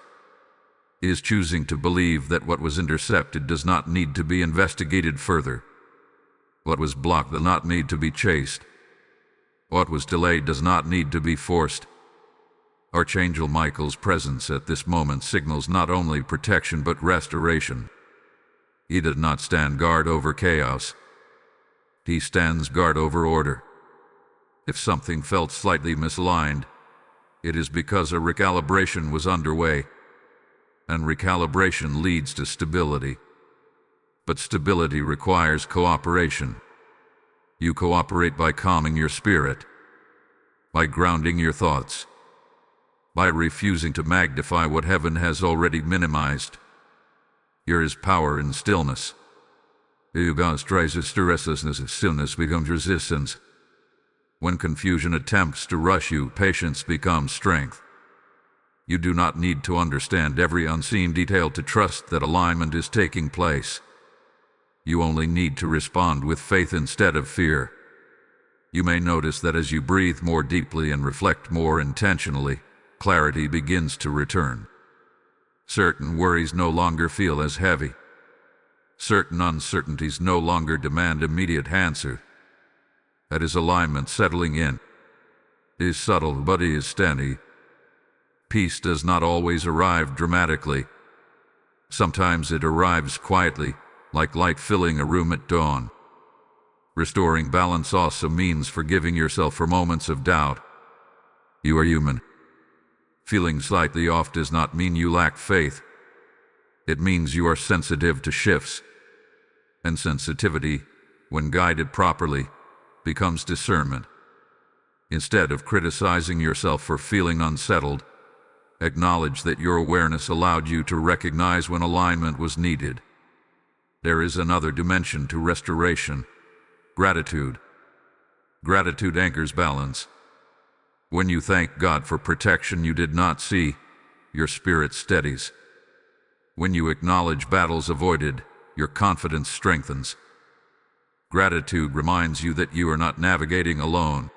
Speaker 1: It is choosing to believe that what was intercepted does not need to be investigated further. What was blocked does not need to be chased. What was delayed does not need to be forced. Archangel Michael's presence at this moment signals not only protection but restoration. He did not stand guard over chaos. He stands guard over order. If something felt slightly misaligned, it is because a recalibration was underway. And recalibration leads to stability. But stability requires cooperation. You cooperate by calming your spirit, by grounding your thoughts, by refusing to magnify what heaven has already minimized. Here is power in stillness. God's rises to restlessness, stillness becomes resistance. When confusion attempts to rush you, patience becomes strength. You do not need to understand every unseen detail to trust that alignment is taking place. You only need to respond with faith instead of fear. You may notice that as you breathe more deeply and reflect more intentionally, clarity begins to return. Certain worries no longer feel as heavy. Certain uncertainties no longer demand immediate answer. That is alignment settling in. It is subtle, but it is steady. Peace does not always arrive dramatically. Sometimes it arrives quietly, like light filling a room at dawn. Restoring balance also means forgiving yourself for moments of doubt. You are human. Feeling slightly off does not mean you lack faith. It means you are sensitive to shifts. And sensitivity, when guided properly, becomes discernment. Instead of criticizing yourself for feeling unsettled, acknowledge that your awareness allowed you to recognize when alignment was needed. There is another dimension to restoration: gratitude. Gratitude anchors balance. When you thank God for protection you did not see, your spirit steadies. When you acknowledge battles avoided, your confidence strengthens. Gratitude reminds you that you are not navigating alone.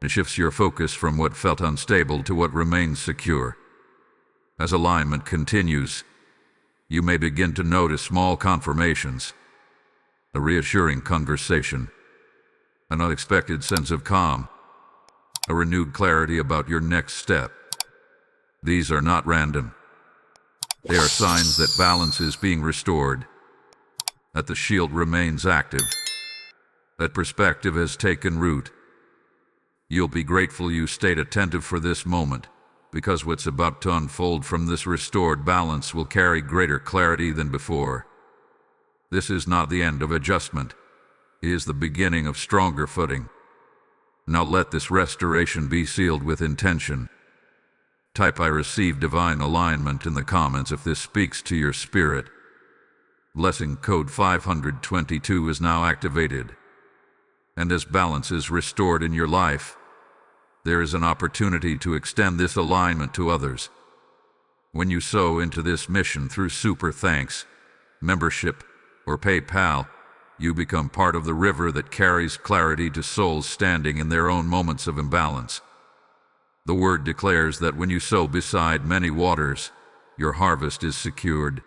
Speaker 1: It shifts your focus from what felt unstable to what remains secure. As alignment continues, you may begin to notice small confirmations, a reassuring conversation, an unexpected sense of calm, a renewed clarity about your next step. These are not random. They are signs that balance is being restored, that the shield remains active, that perspective has taken root. You'll be grateful you stayed attentive for this moment, because what's about to unfold from this restored balance will carry greater clarity than before. This is not the end of adjustment. It is the beginning of stronger footing. Now let this restoration be sealed with intention. Type "I receive divine alignment" in the comments if this speaks to your spirit. Blessing code 522 is now activated. And as balance is restored in your life, there is an opportunity to extend this alignment to others. When you sow into this mission through Super Thanks, membership, or PayPal, you become part of the river that carries clarity to souls standing in their own moments of imbalance. The word declares that when you sow beside many waters, your harvest is secured.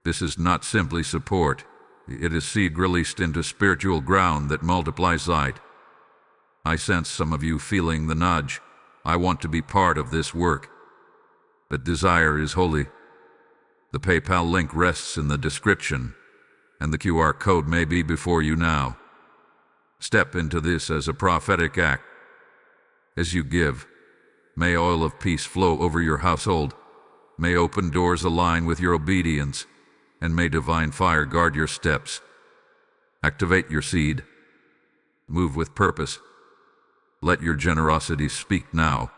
Speaker 1: This is not simply support. It is seed released into spiritual ground that multiplies light. I sense some of you feeling the nudge. I want to be part of this work. That desire is holy. The PayPal link rests in the description, and the QR code may be before you now. Step into this as a prophetic act. As you give, may oil of peace flow over your household. May open doors align with your obedience, and may divine fire guard your steps. Activate your seed. Move with purpose. Let your generosity speak now.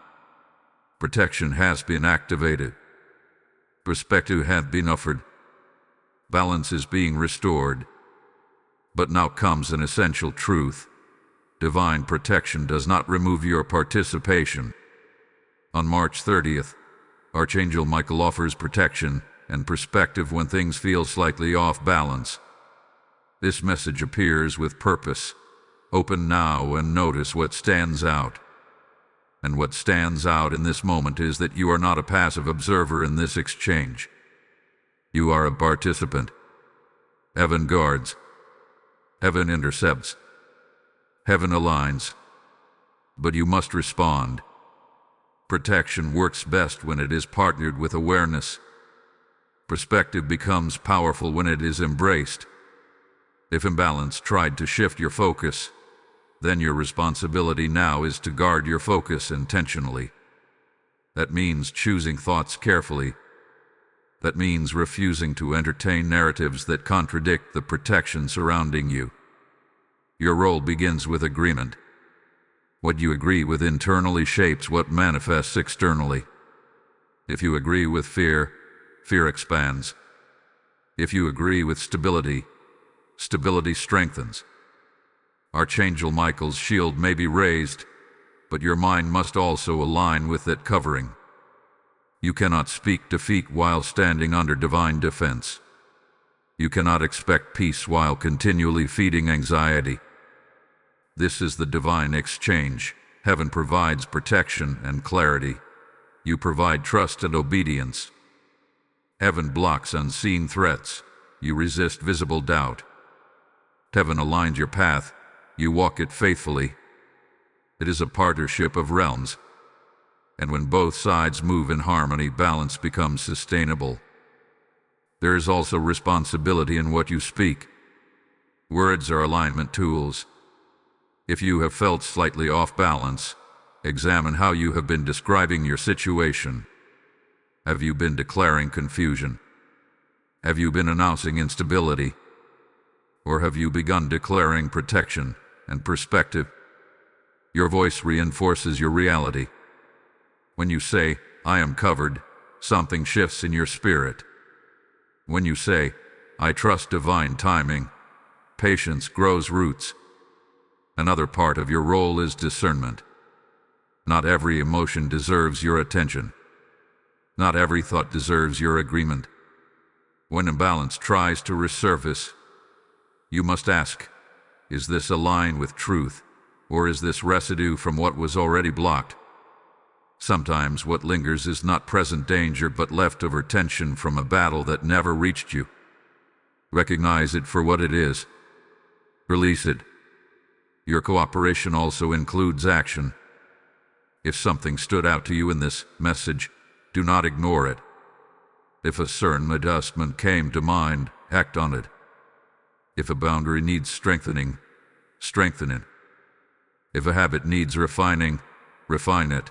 Speaker 1: Protection has been activated. Perspective has been offered. Balance is being restored. But now comes an essential truth. Divine protection does not remove your participation. On March 30th, Archangel Michael offers protection and perspective when things feel slightly off balance. This message appears with purpose. Open now and notice what stands out. And what stands out in this moment is that you are not a passive observer in this exchange. You are a participant. Heaven guards. Heaven intercepts. Heaven aligns. But you must respond. Protection works best when it is partnered with awareness. Perspective becomes powerful when it is embraced. If imbalance tried to shift your focus, then your responsibility now is to guard your focus intentionally. That means choosing thoughts carefully. That means refusing to entertain narratives that contradict the protection surrounding you. Your role begins with agreement. What you agree with internally shapes what manifests externally. If you agree with fear, fear expands. If you agree with stability, stability strengthens. Archangel Michael's shield may be raised, but your mind must also align with that covering. You cannot speak defeat while standing under divine defense. You cannot expect peace while continually feeding anxiety. This is the divine exchange. Heaven provides protection and clarity. You provide trust and obedience. Heaven blocks unseen threats. You resist visible doubt. Heaven aligns your path. You walk it faithfully. It is a partnership of realms. And when both sides move in harmony, balance becomes sustainable. There is also responsibility in what you speak. Words are alignment tools. If you have felt slightly off balance, examine how you have been describing your situation. Have you been declaring confusion? Have you been announcing instability? Or have you begun declaring protection and perspective? Your voice reinforces your reality. When you say, "I am covered," something shifts in your spirit. When you say, "I trust divine timing," patience grows roots. Another part of your role is discernment. Not every emotion deserves your attention. Not every thought deserves your agreement. When imbalance tries to resurface, you must ask, is this aligned with truth? Or is this residue from what was already blocked? Sometimes what lingers is not present danger but leftover tension from a battle that never reached you. Recognize it for what it is. Release it. Your cooperation also includes action. If something stood out to you in this message, do not ignore it. If a certain adjustment came to mind, act on it. If a boundary needs strengthening, strengthen it. If a habit needs refining, refine it.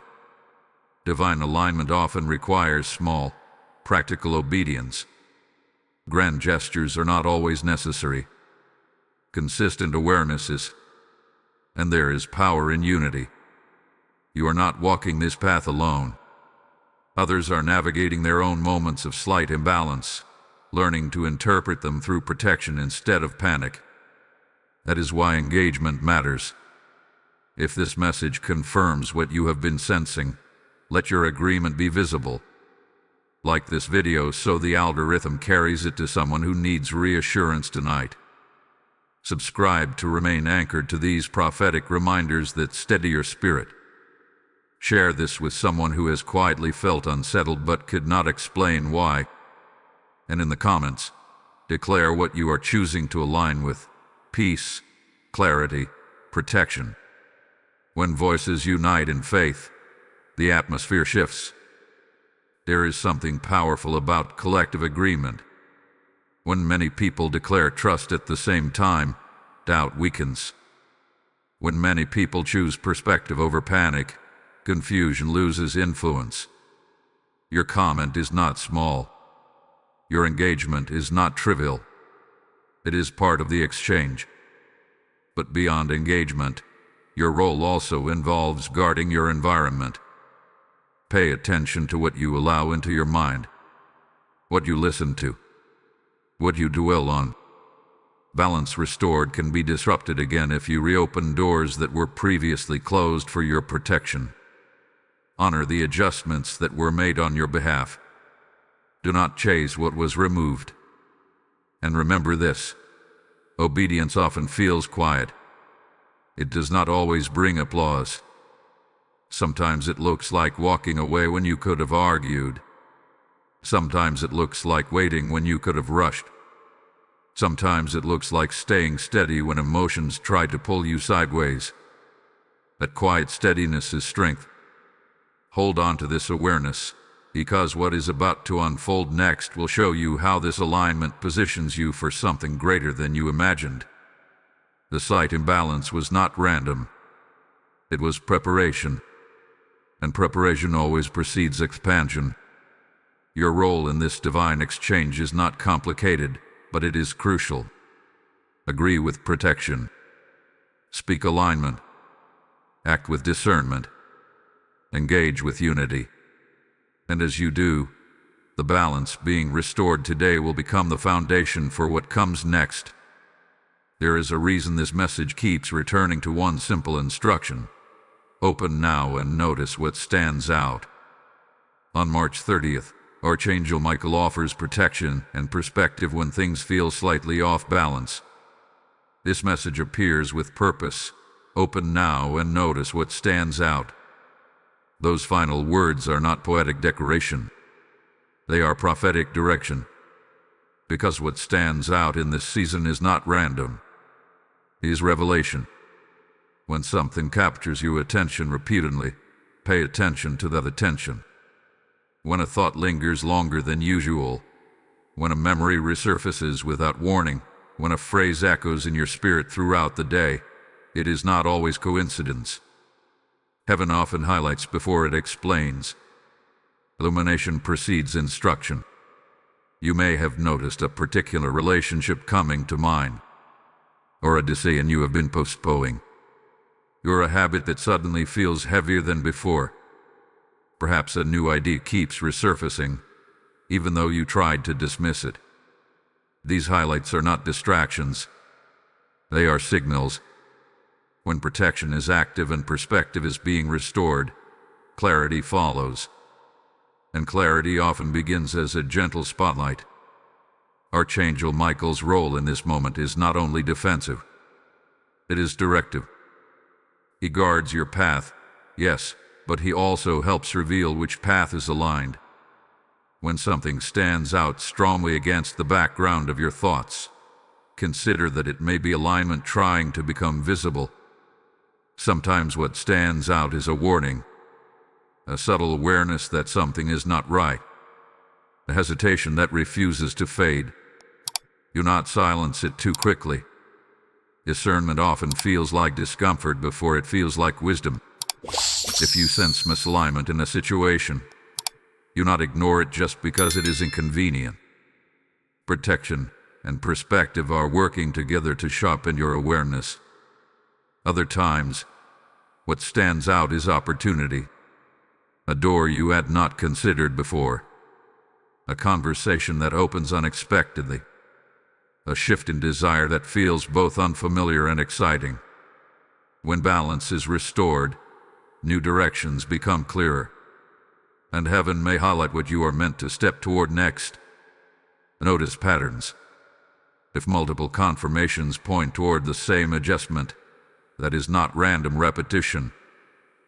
Speaker 1: Divine alignment often requires small, practical obedience. Grand gestures are not always necessary. Consistent awareness is, and there is power in unity. You are not walking this path alone. Others are navigating their own moments of slight imbalance, learning to interpret them through protection instead of panic. That is why engagement matters. If this message confirms what you have been sensing, let your agreement be visible. Like this video so the algorithm carries it to someone who needs reassurance tonight. Subscribe to remain anchored to these prophetic reminders that steady your spirit. Share this with someone who has quietly felt unsettled but could not explain why. And in the comments, declare what you are choosing to align with: peace, clarity, protection. When voices unite in faith, the atmosphere shifts. There is something powerful about collective agreement. When many people declare trust at the same time, doubt weakens. When many people choose perspective over panic, confusion loses influence. Your comment is not small. Your engagement is not trivial. It is part of the exchange. But beyond engagement, your role also involves guarding your environment. Pay attention to what you allow into your mind, what you listen to, what you dwell on. Balance restored can be disrupted again if you reopen doors that were previously closed for your protection. Honor the adjustments that were made on your behalf. Do not chase what was removed. And remember this: obedience often feels quiet. It does not always bring applause. Sometimes it looks like walking away when you could have argued. Sometimes it looks like waiting when you could have rushed. Sometimes it looks like staying steady when emotions try to pull you sideways. That quiet steadiness is strength. Hold on to this awareness, because what is about to unfold next will show you how this alignment positions you for something greater than you imagined. The slight imbalance was not random. It was preparation. And preparation always precedes expansion. Your role in this divine exchange is not complicated, but it is crucial. Agree with protection. Speak alignment. Act with discernment. Engage with unity. And as you do, the balance being restored today will become the foundation for what comes next. There is a reason this message keeps returning to one simple instruction: open now and notice what stands out. On March 30th, Archangel Michael offers protection and perspective when things feel slightly off balance. This message appears with purpose: open now and notice what stands out. Those final words are not poetic decoration. They are prophetic direction. Because what stands out in this season is not random. It is revelation. When something captures your attention repeatedly, pay attention to that attention. When a thought lingers longer than usual, when a memory resurfaces without warning, when a phrase echoes in your spirit throughout the day, it is not always coincidence. Heaven often highlights before it explains. Illumination precedes instruction. You may have noticed a particular relationship coming to mind, or a decision you have been postponing, or a habit that suddenly feels heavier than before. Perhaps a new idea keeps resurfacing, even though you tried to dismiss it. These highlights are not distractions. They are signals. When protection is active and perspective is being restored, clarity follows. And clarity often begins as a gentle spotlight. Archangel Michael's role in this moment is not only defensive, it is directive. He guards your path, yes, but he also helps reveal which path is aligned. When something stands out strongly against the background of your thoughts, consider that it may be alignment trying to become visible. Sometimes what stands out is a warning, a subtle awareness that something is not right, a hesitation that refuses to fade. Do not silence it too quickly. Discernment often feels like discomfort before it feels like wisdom. If you sense misalignment in a situation, do not ignore it just because it is inconvenient. Protection and perspective are working together to sharpen your awareness. Other times, what stands out is opportunity, a door you had not considered before, a conversation that opens unexpectedly, a shift in desire that feels both unfamiliar and exciting. When balance is restored, new directions become clearer, and heaven may highlight what you are meant to step toward next. Notice patterns. If multiple confirmations point toward the same adjustment, that is not random repetition,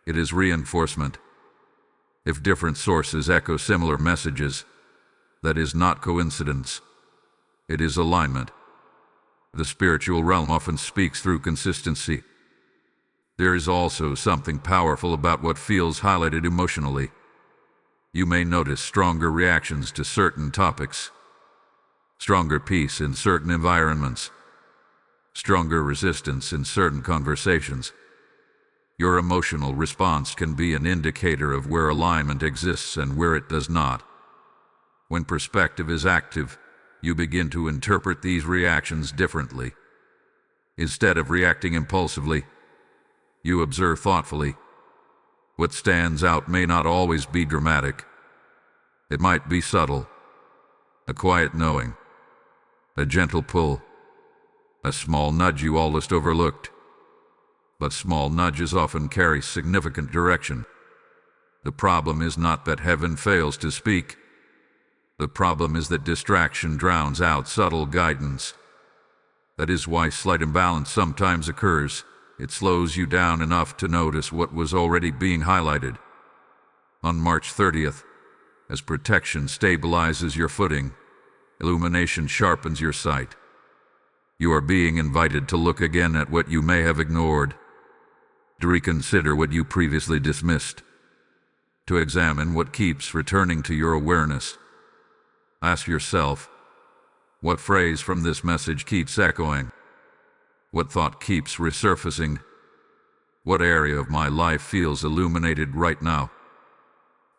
Speaker 1: it is reinforcement. If different sources echo similar messages, that is not coincidence, it is alignment. The spiritual realm often speaks through consistency. There is also something powerful about what feels highlighted emotionally. You may notice stronger reactions to certain topics, stronger peace in certain environments, stronger resistance in certain conversations. Your emotional response can be an indicator of where alignment exists and where it does not. When perspective is active, you begin to interpret these reactions differently. Instead of reacting impulsively, you observe thoughtfully. What stands out may not always be dramatic. It might be subtle, a quiet knowing, a gentle pull, a small nudge you almost overlooked. But small nudges often carry significant direction. The problem is not that heaven fails to speak. The problem is that distraction drowns out subtle guidance. That is why slight imbalance sometimes occurs. It slows you down enough to notice what was already being highlighted. On March 30th, as protection stabilizes your footing, illumination sharpens your sight. You are being invited to look again at what you may have ignored, to reconsider what you previously dismissed, to examine what keeps returning to your awareness. Ask yourself, what phrase from this message keeps echoing? What thought keeps resurfacing? What area of my life feels illuminated right now?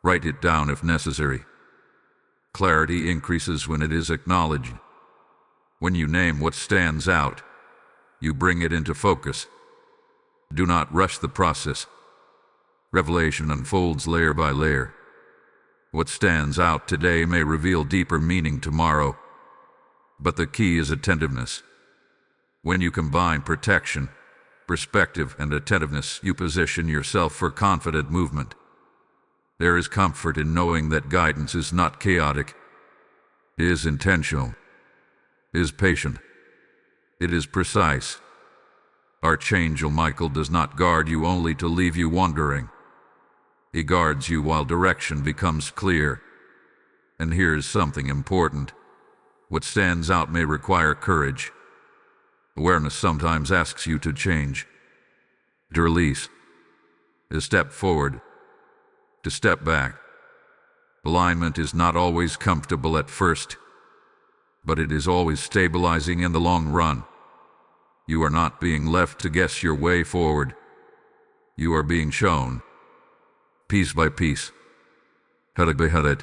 Speaker 1: Write it down if necessary. Clarity increases when it is acknowledged. When you name what stands out, you bring it into focus. Do not rush the process. Revelation unfolds layer by layer. What stands out today may reveal deeper meaning tomorrow. But the key is attentiveness. When you combine protection, perspective, and attentiveness, you position yourself for confident movement. There is comfort in knowing that guidance is not chaotic. It is intentional. It is patient. It is precise. Archangel Michael does not guard you only to leave you wandering. He guards you while direction becomes clear. And here is something important. What stands out may require courage. Awareness sometimes asks you to change, to release, to step forward, to step back. Alignment is not always comfortable at first, but it is always stabilizing in the long run. You are not being left to guess your way forward. You are being shown, piece by piece, headed by headed.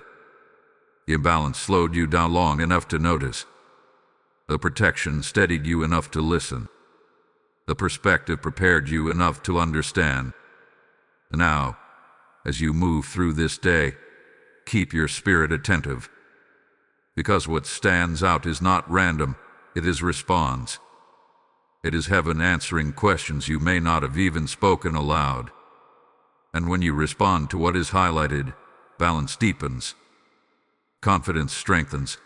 Speaker 1: The imbalance slowed you down long enough to notice. The protection steadied you enough to listen. The perspective prepared you enough to understand. Now, as you move through this day, keep your spirit attentive. Because what stands out is not random, it is response. It is heaven answering questions you may not have even spoken aloud. And when you respond to what is highlighted, balance deepens. Confidence strengthens.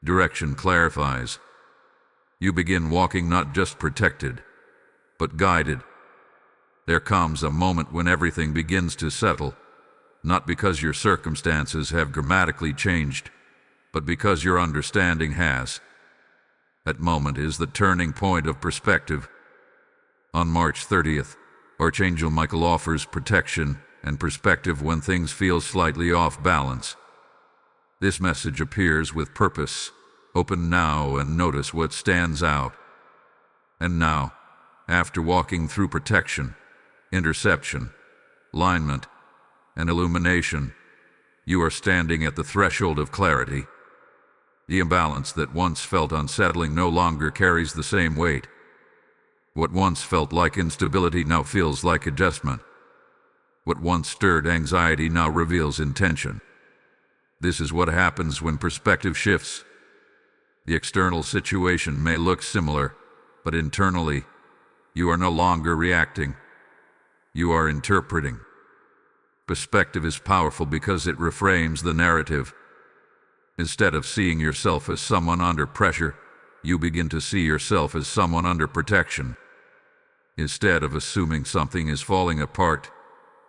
Speaker 1: Direction clarifies. You begin walking not just protected, but guided. There comes a moment when everything begins to settle, not because your circumstances have dramatically changed, but because your understanding has. That moment is the turning point of perspective. On March 30th, Archangel Michael offers protection and perspective when things feel slightly off balance. This message appears with purpose. Open now and notice what stands out. And now, after walking through protection, interception, alignment, and illumination, you are standing at the threshold of clarity. The imbalance that once felt unsettling no longer carries the same weight. What once felt like instability now feels like adjustment. What once stirred anxiety now reveals intention. This is what happens when perspective shifts. The external situation may look similar, but internally, you are no longer reacting. You are interpreting. Perspective is powerful because it reframes the narrative. Instead of seeing yourself as someone under pressure, you begin to see yourself as someone under protection. Instead of assuming something is falling apart,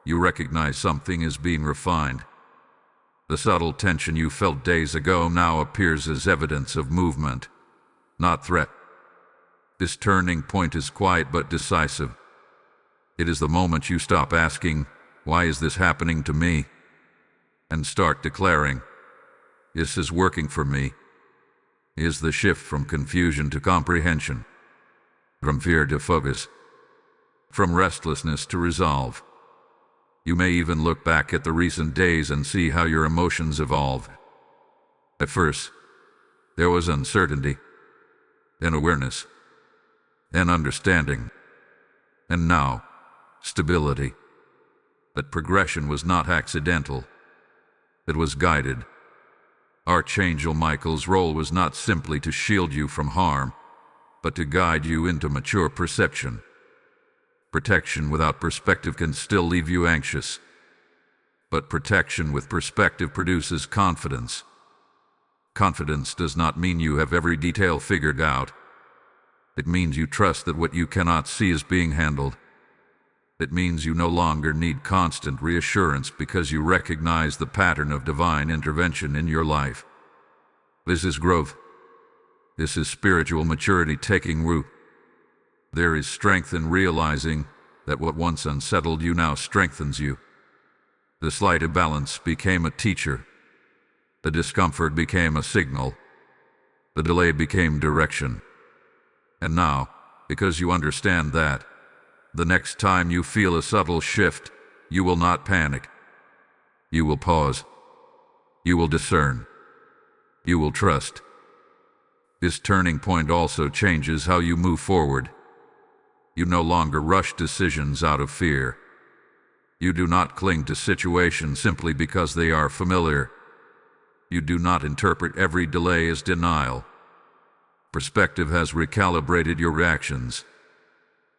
Speaker 1: you recognize something is being refined. The subtle tension you felt days ago now appears as evidence of movement, not threat. This turning point is quiet but decisive. It is the moment you stop asking, "Why is this happening to me?" and start declaring, "This is working for me." Is the shift from confusion to comprehension, from fear to focus, from restlessness to resolve. You may even look back at the recent days and see how your emotions evolved. At first, there was uncertainty, then awareness, then understanding, and now, stability. That progression was not accidental. It was guided. Archangel Michael's role was not simply to shield you from harm, but to guide you into mature perception. Protection without perspective can still leave you anxious. But protection with perspective produces confidence. Confidence does not mean you have every detail figured out. It means you trust that what you cannot see is being handled. It means you no longer need constant reassurance because you recognize the pattern of divine intervention in your life. This is growth. This is spiritual maturity taking root. There is strength in realizing that what once unsettled you now strengthens you. The slight imbalance became a teacher. The discomfort became a signal. The delay became direction. And now, because you understand that, the next time you feel a subtle shift, you will not panic. You will pause. You will discern. You will trust. This turning point also changes how you move forward. You no longer rush decisions out of fear. You do not cling to situations simply because they are familiar. You do not interpret every delay as denial. Perspective has recalibrated your reactions,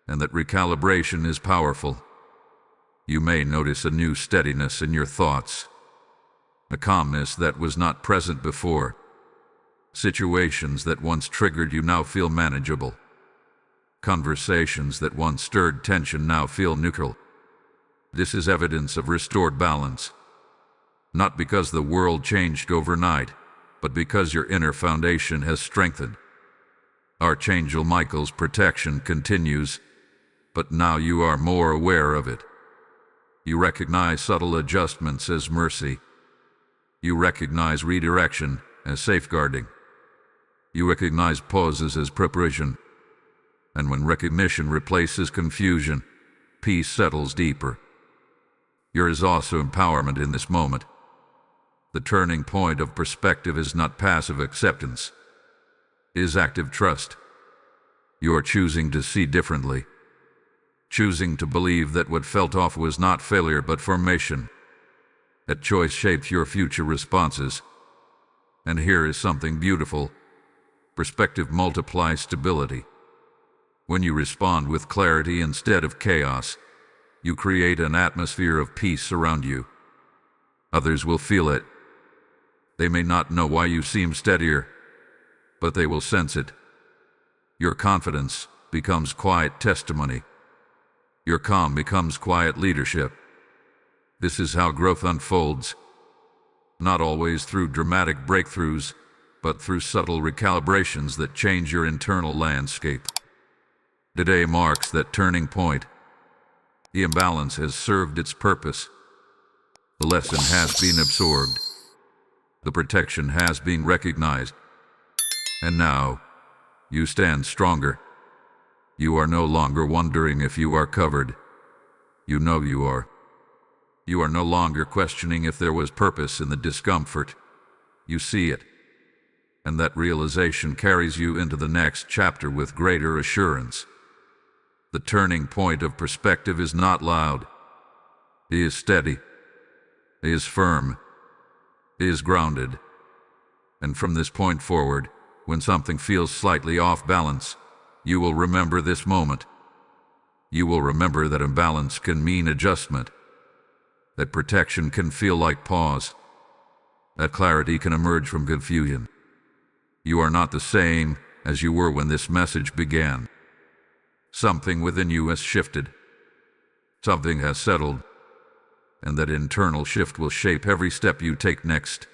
Speaker 1: and that recalibration is powerful. You may notice a new steadiness in your thoughts, a calmness that was not present before. Situations that once triggered you now feel manageable. Conversations that once stirred tension now feel neutral. This is evidence of restored balance. Not because the world changed overnight, but because your inner foundation has strengthened. Archangel Michael's protection continues, but now you are more aware of it. You recognize subtle adjustments as mercy. You recognize redirection as safeguarding. You recognize pauses as preparation. And when recognition replaces confusion, peace settles deeper. There is also empowerment in this moment. The turning point of perspective is not passive acceptance. It is active trust. You are choosing to see differently. Choosing to believe that what felt off was not failure but formation. That choice shaped your future responses. And here is something beautiful. Perspective multiplies stability. When you respond with clarity instead of chaos, you create an atmosphere of peace around you. Others will feel it. They may not know why you seem steadier, but they will sense it. Your confidence becomes quiet testimony. Your calm becomes quiet leadership. This is how growth unfolds, not always through dramatic breakthroughs, but through subtle recalibrations that change your internal landscape. Today marks that turning point. The imbalance has served its purpose. The lesson has been absorbed. The protection has been recognized. And now, you stand stronger. You are no longer wondering if you are covered. You know you are. You are no longer questioning if there was purpose in the discomfort. You see it. And that realization carries you into the next chapter with greater assurance. The turning point of perspective is not loud. It is steady. It is firm. It is grounded. And from this point forward, when something feels slightly off balance, you will remember this moment. You will remember that imbalance can mean adjustment, that protection can feel like pause, that clarity can emerge from confusion. You are not the same as you were when this message began. Something within you has shifted. Something has settled, and that internal shift will shape every step you take next.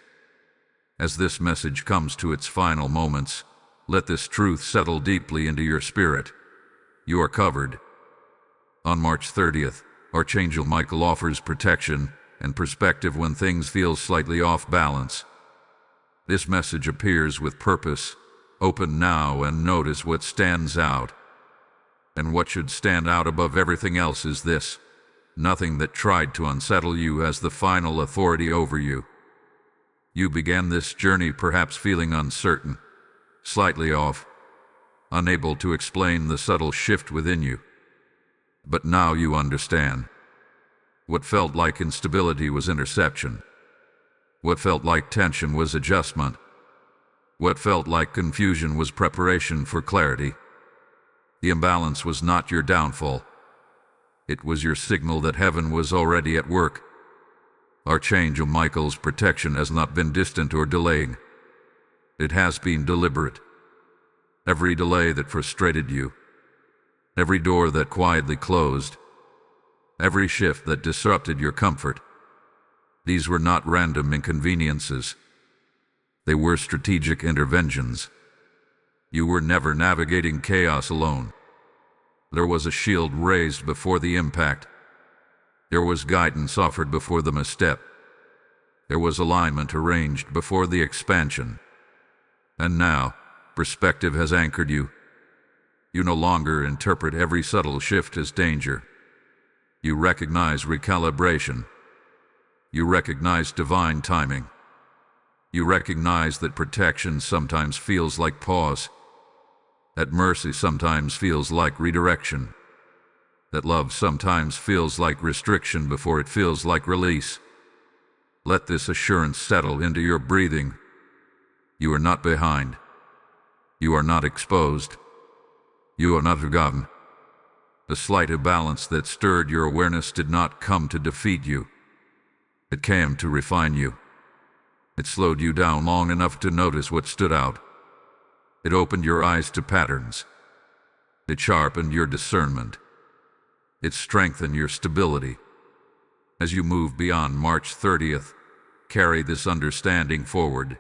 Speaker 1: As this message comes to its final moments, let this truth settle deeply into your spirit. You are covered. On March 30th, Archangel Michael offers protection and perspective when things feel slightly off balance. This message appears with purpose. Open now and notice what stands out. And what should stand out above everything else is this: nothing that tried to unsettle you has the final authority over you. You began this journey perhaps feeling uncertain, slightly off, unable to explain the subtle shift within you. But now you understand. What felt like instability was interception. What felt like tension was adjustment. What felt like confusion was preparation for clarity. The imbalance was not your downfall. It was your signal that heaven was already at work. Archangel Michael's protection has not been distant or delaying. It has been deliberate. Every delay that frustrated you, every door that quietly closed, every shift that disrupted your comfort, these were not random inconveniences. They were strategic interventions. You were never navigating chaos alone. There was a shield raised before the impact. There was guidance offered before the misstep. There was alignment arranged before the expansion. And now, perspective has anchored you. You no longer interpret every subtle shift as danger. You recognize recalibration. You recognize divine timing. You recognize that protection sometimes feels like pause, that mercy sometimes feels like redirection, that love sometimes feels like restriction before it feels like release. Let this assurance settle into your breathing. You are not behind. You are not exposed. You are not forgotten. The slight imbalance that stirred your awareness did not come to defeat you. It came to refine you. It slowed you down long enough to notice what stood out. It opened your eyes to patterns. It sharpened your discernment. It strengthened your stability. As you move beyond March 30th, carry this understanding forward.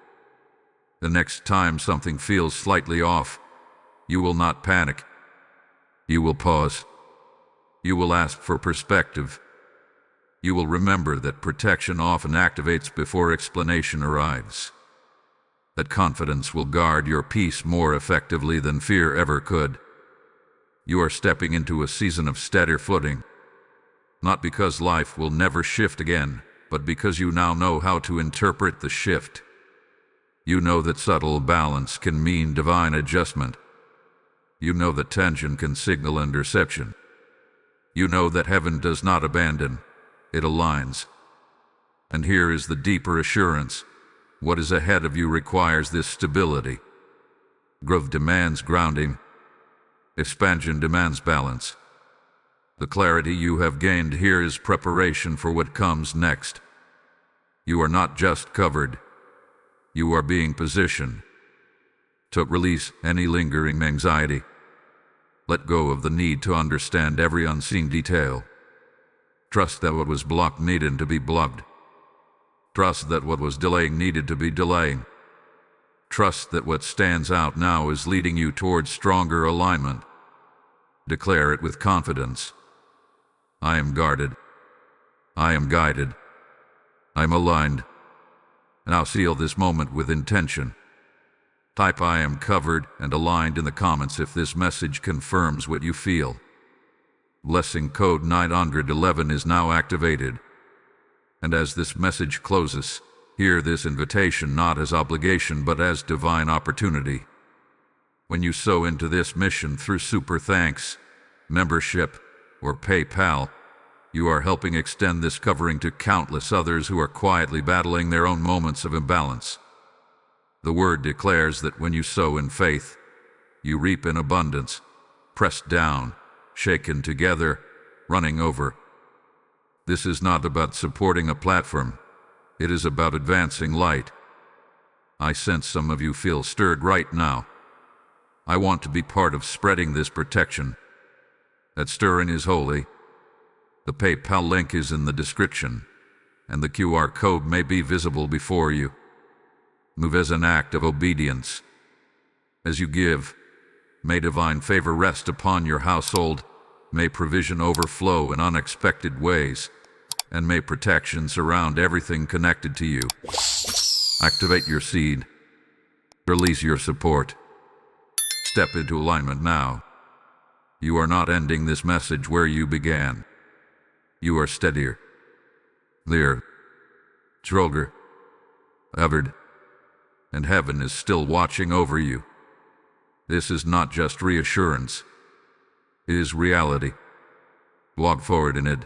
Speaker 1: The next time something feels slightly off, you will not panic. You will pause. You will ask for perspective. You will remember that protection often activates before explanation arrives. That confidence will guard your peace more effectively than fear ever could. You are stepping into a season of steadier footing, not because life will never shift again, but because you now know how to interpret the shift. You know that subtle balance can mean divine adjustment. You know that tension can signal interception. You know that heaven does not abandon, it aligns. And here is the deeper assurance. What is ahead of you requires this stability. Growth demands grounding. Expansion demands balance. The clarity you have gained here is preparation for what comes next. You are not just covered. You are being positioned to release any lingering anxiety. Let go of the need to understand every unseen detail. Trust that what was blocked needed to be blocked. Trust that what was delaying needed to be delaying. Trust that what stands out now is leading you towards stronger alignment. Declare it with confidence. I am guarded. I am guided. I'm aligned. Now seal this moment with intention. Type I am covered and aligned in the comments if this message confirms what you feel. Blessing code 911 is now activated. And as this message closes, hear this invitation not as obligation but as divine opportunity. When you sow into this mission through Super Thanks, membership, or PayPal, you are helping extend this covering to countless others who are quietly battling their own moments of imbalance. The word declares that when you sow in faith, you reap in abundance, pressed down, shaken together, running over. This is not about supporting a platform. It is about advancing light. I sense some of you feel stirred right now. I want to be part of spreading this protection. That stirring is holy. The PayPal link is in the description, and the QR code may be visible before you. Move as an act of obedience. As you give, may divine favor rest upon your household, may provision overflow in unexpected ways, and may protection surround everything connected to you. Activate your seed. Release your support. Step into alignment now. You are not ending this message where you began. You are steadier, clearer, stronger, covered, and heaven is still watching over you. This is not just reassurance. It is reality. Walk forward in it.